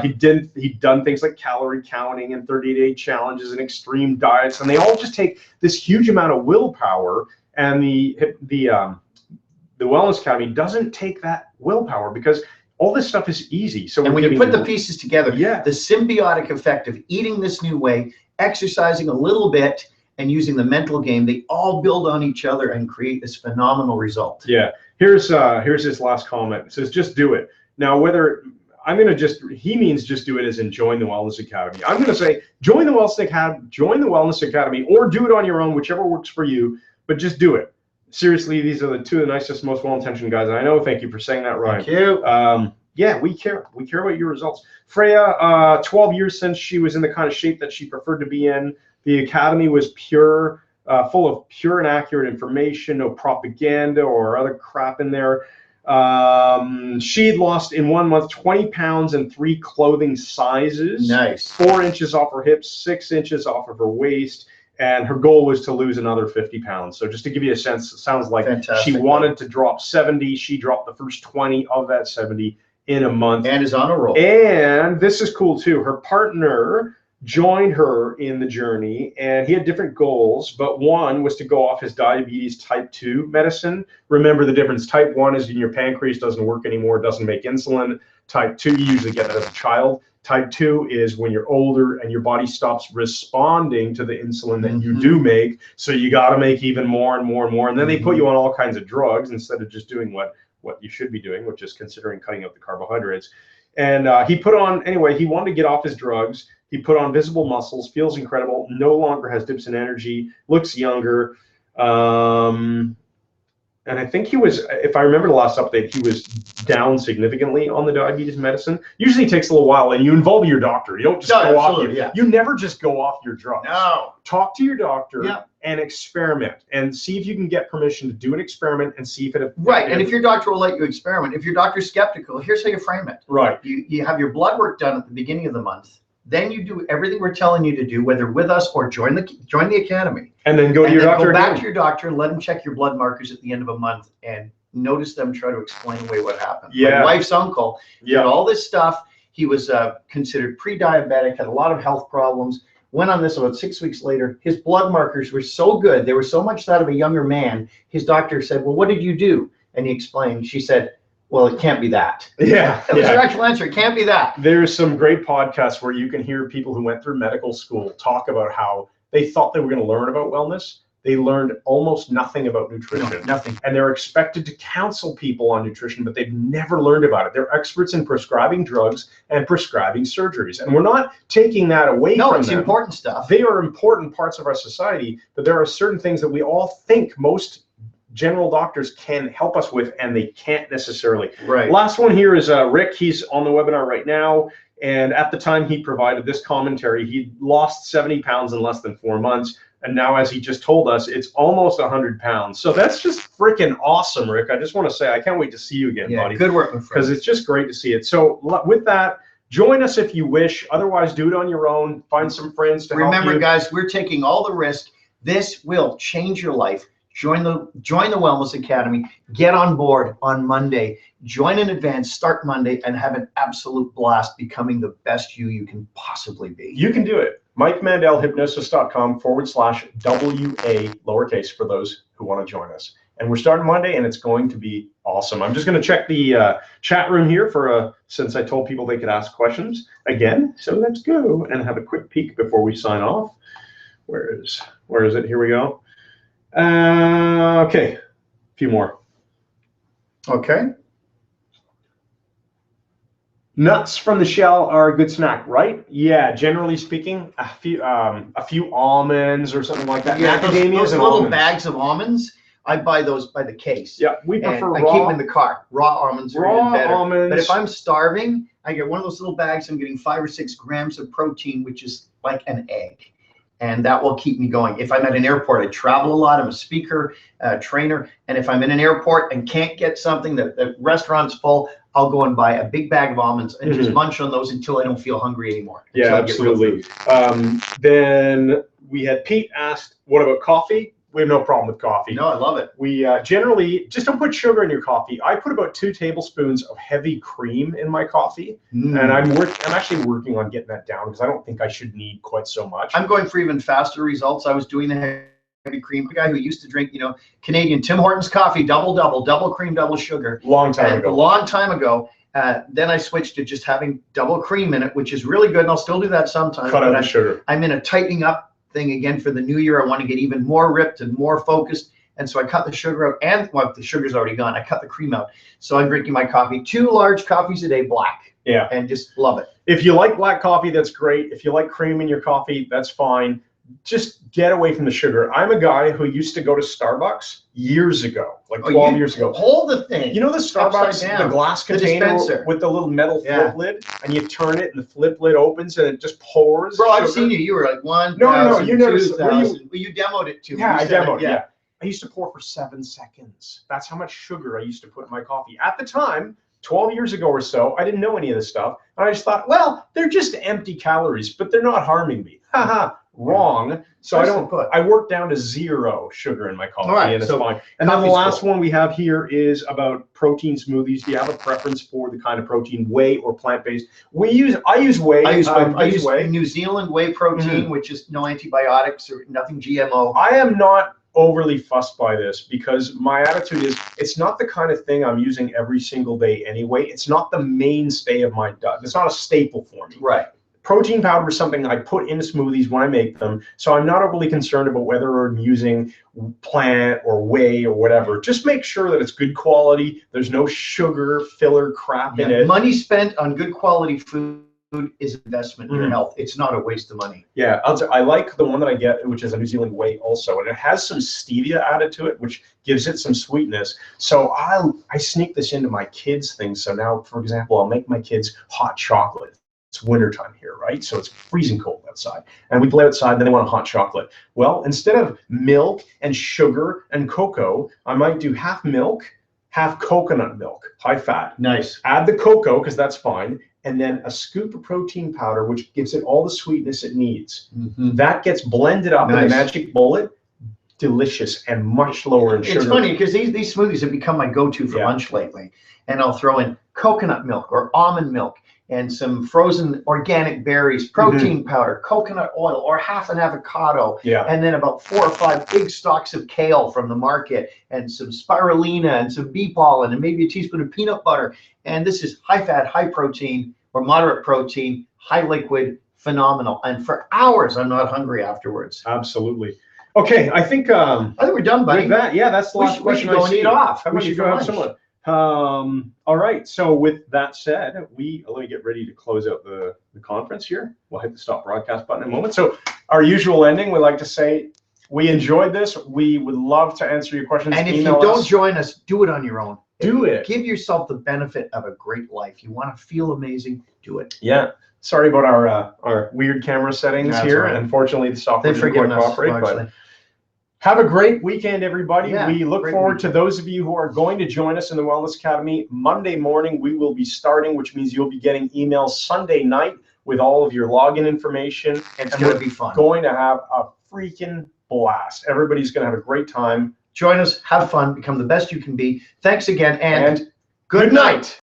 A: He'd done things like calorie counting and 30-day challenges and extreme diets, and they all just take this huge amount of willpower. And the Wellness Academy doesn't take that willpower because all this stuff is easy. So
B: when you put the pieces together, the symbiotic effect of eating this new way, exercising a little bit, and using the mental game, they all build on each other and create this phenomenal result. Yeah. Here's his last comment. It says, just do it. Now, whether he means just do it as in join the Wellness Academy. I'm going to say join the Wellness Academy, or do it on your own, whichever works for you, but just do it. Seriously, these are the two of the nicest, most well-intentioned guys I know. Thank you for saying that, Ryan. Thank you. Yeah, we care. We care about your results. Freya, 12 years since she was in the kind of shape that she preferred to be in. The academy was pure, full of pure and accurate information, no propaganda or other crap in there. She'd lost in 1 month 20 pounds and 3 clothing sizes. Nice. 4 inches off her hips, 6 inches off of her waist. And her goal was to lose another 50 pounds. So just to give you a sense, it sounds like she wanted to drop 70. She dropped the first 20 of that 70 in a month. And is on a roll. And this is cool too. Her partner joined her in the journey, and he had different goals, but one was to go off his diabetes type 2 medicine. Remember the difference. Type 1 is when your pancreas doesn't work anymore, doesn't make insulin. Type 2, you usually get that as a child. Type 2 is when you're older and your body stops responding to the insulin that you do make, so you got to make even more and more and more. And then they put you on all kinds of drugs instead of just doing what you should be doing, which is considering cutting out the carbohydrates. And he wanted to get off his drugs. He put on visible muscles, feels incredible, no longer has dips in energy, looks younger. And I think he was, if I remember the last update, he was down significantly on the diabetes medicine. Usually it takes a little while, and you involve your doctor. You don't just go off. You never just go off your drugs. No. Talk to your doctor and experiment, and see if you can get permission to do an experiment and see if it. Right, and if your doctor will let you experiment. If your doctor's skeptical, here's how you frame it. Right. You have your blood work done at the beginning of the month. Then you do everything we're telling you to do, whether with us or join the academy. And then go to your doctor. Go back to your doctor and let him check your blood markers at the end of a month and notice them try to explain away what happened. Yeah. My wife's uncle did all this stuff. He was considered pre-diabetic, had a lot of health problems. Went on this about 6 weeks later. His blood markers were so good. They were so much that of a younger man. His doctor said, well, what did you do? And he explained. She said, well, it can't be that.
A: Yeah.
B: That was your actual answer. It can't be that.
A: There's some great podcasts where you can hear people who went through medical school talk about how they thought they were going to learn about wellness. They learned almost nothing about nutrition.
B: No, nothing.
A: And they're expected to counsel people on nutrition, but they've never learned about it. They're experts in prescribing drugs and prescribing surgeries. And we're not taking that away from them. No,
B: it's important stuff.
A: They are important parts of our society, but there are certain things that we all think most general doctors can help us with, and they can't necessarily.
B: Right.
A: Last one here is Rick. He's on the webinar right now. And at the time he provided this commentary, he lost 70 pounds in less than 4 months. And now, as he just told us, it's almost 100 pounds. So that's just freaking awesome, Rick. I just want to say, I can't wait to see you again, buddy.
B: Good work, my friend.
A: Because it's just great to see it. So with that, join us if you wish. Otherwise, do it on your own. Find some friends to help you.
B: Remember, guys, we're taking all the risk. This will change your life. Join the Wellness Academy. Get on board on Monday. Join in advance. Start Monday and have an absolute blast becoming the best you can possibly be.
A: You can do it. MikeMandelHypnosis.com/WA lowercase for those who want to join us. And we're starting Monday, and it's going to be awesome. I'm just going to check the chat room here for since I told people they could ask questions again. So let's go and have a quick peek before we sign off. Where is it? Here we go. Okay, a few more.
B: Okay.
A: Nuts from the shell are a good snack, right? Yeah, generally speaking, a few almonds or something like that.
B: Yeah,
A: macadamias
B: those
A: and
B: little
A: almonds.
B: bags of almonds, I buy those by the case.
A: Yeah, we prefer
B: I
A: raw.
B: keep them in the car. Raw almonds are even better.
A: Almonds.
B: But if I'm starving, I get one of those little bags. I'm getting 5 or 6 grams of protein, which is like an egg. And that will keep me going. If I'm at an airport, I travel a lot. I'm a speaker, trainer. And if I'm in an airport and can't get something, the restaurant's full, I'll go and buy a big bag of almonds and just munch on those until I don't feel hungry anymore.
A: Yeah, absolutely. Then we had Pete asked, what about coffee? We have no problem with coffee.
B: No, I love it.
A: We generally just don't put sugar in your coffee. I put about 2 tablespoons of heavy cream in my coffee, and I'm actually working on getting that down because I don't think I should need quite so much.
B: I'm going for even faster results. I was doing the heavy cream. A guy who used to drink, Canadian Tim Hortons coffee, double cream, double sugar.
A: Long time ago.
B: A long time ago. Then I switched to just having double cream in it, which is really good, and I'll still do that sometimes.
A: Cut out the sugar.
B: I'm in a tightening up thing again for the new year. I want to get even more ripped and more focused, and so I cut the sugar out, and the sugar's already gone. I cut the cream out, so I'm drinking my coffee 2 large coffees a day, black.
A: Yeah,
B: and just love it.
A: If you like black coffee, that's great. If you like cream in your coffee, that's fine. Just get away from the sugar. I'm a guy who used to go to Starbucks years ago, like 12 years ago.
B: Hold the thing.
A: You know the Starbucks, the glass container with the little metal flip lid, and you turn it, and the flip lid opens, and it just pours.
B: Bro, I've seen you. You were like 1,000,
A: no, you never.
B: 2,000. You demoed it too.
A: Yeah, I demoed. Yeah, I used to pour for 7 seconds. That's how much sugar I used to put in my coffee at the time. 12 years ago or so, I didn't know any of this stuff. And I just thought, well, they're just empty calories, but they're not harming me. Haha, wrong. So I work down to 0 sugar in my coffee, and it's fine. And then the last one we have here is about protein smoothies. Do you have a preference for the kind of protein, whey or plant-based? I use whey.
B: I use whey. New Zealand whey protein, which is no antibiotics or nothing GMO.
A: I am not overly fussed by this because my attitude is it's not the kind of thing I'm using every single day anyway. It's not the mainstay of my diet. It's not a staple for me.
B: Right.
A: Protein powder is something I put into smoothies when I make them, so I'm not overly concerned about whether I'm using plant or whey or whatever. Just make sure that it's good quality. There's no sugar, filler crap in it.
B: Money spent on good quality food is investment in your health. It's not a waste of money.
A: Yeah, I like the one that I get, which is a New Zealand whey also, and it has some stevia added to it, which gives it some sweetness. So I sneak this into my kids' things. So now, for example, I'll make my kids hot chocolate. It's wintertime here, right? So it's freezing cold outside. And we play outside, and then they want a hot chocolate. Well, instead of milk and sugar and cocoa, I might do half milk, half coconut milk, high fat.
B: Nice.
A: Add the cocoa, because that's fine. And then a scoop of protein powder, which gives it all the sweetness it needs. That gets blended up in a magic bullet. Delicious and much lower in sugar.
B: It's funny because these smoothies have become my go-to for lunch lately. And I'll throw in coconut milk or almond milk. and some frozen organic berries, protein powder, coconut oil, or half an avocado, and then about 4 or 5 big stalks of kale from the market, and some spirulina, and some bee pollen, and maybe a teaspoon of peanut butter. And this is high fat, high protein, or moderate protein, high liquid, phenomenal. And for hours, I'm not hungry afterwards.
A: Absolutely. Okay, I think
B: we're done, buddy.
A: With that, yeah, that's the last question.
B: We should go and eat off.
A: We should go have someone. All right. So with that said, let me get ready to close out the conference here. We'll hit the stop broadcast button in a moment. So our usual ending, we like to say, we enjoyed this. We would love to answer your questions.
B: And if you don't join us, do it on your own.
A: Do it.
B: Give yourself the benefit of a great life. You want to feel amazing, do it.
A: Yeah. Sorry about our weird camera settings here. Right. Unfortunately, the software didn't quite cooperate. But have a great weekend, everybody. Yeah, we look forward to those of you who are going to join us in the Wellness Academy. Monday morning, we will be starting, which means you'll be getting emails Sunday night with all of your login information.
B: It's going to be fun.
A: Going to have a freaking blast. Everybody's going to have a great time.
B: Join us, have fun, become the best you can be. Thanks again, and good night.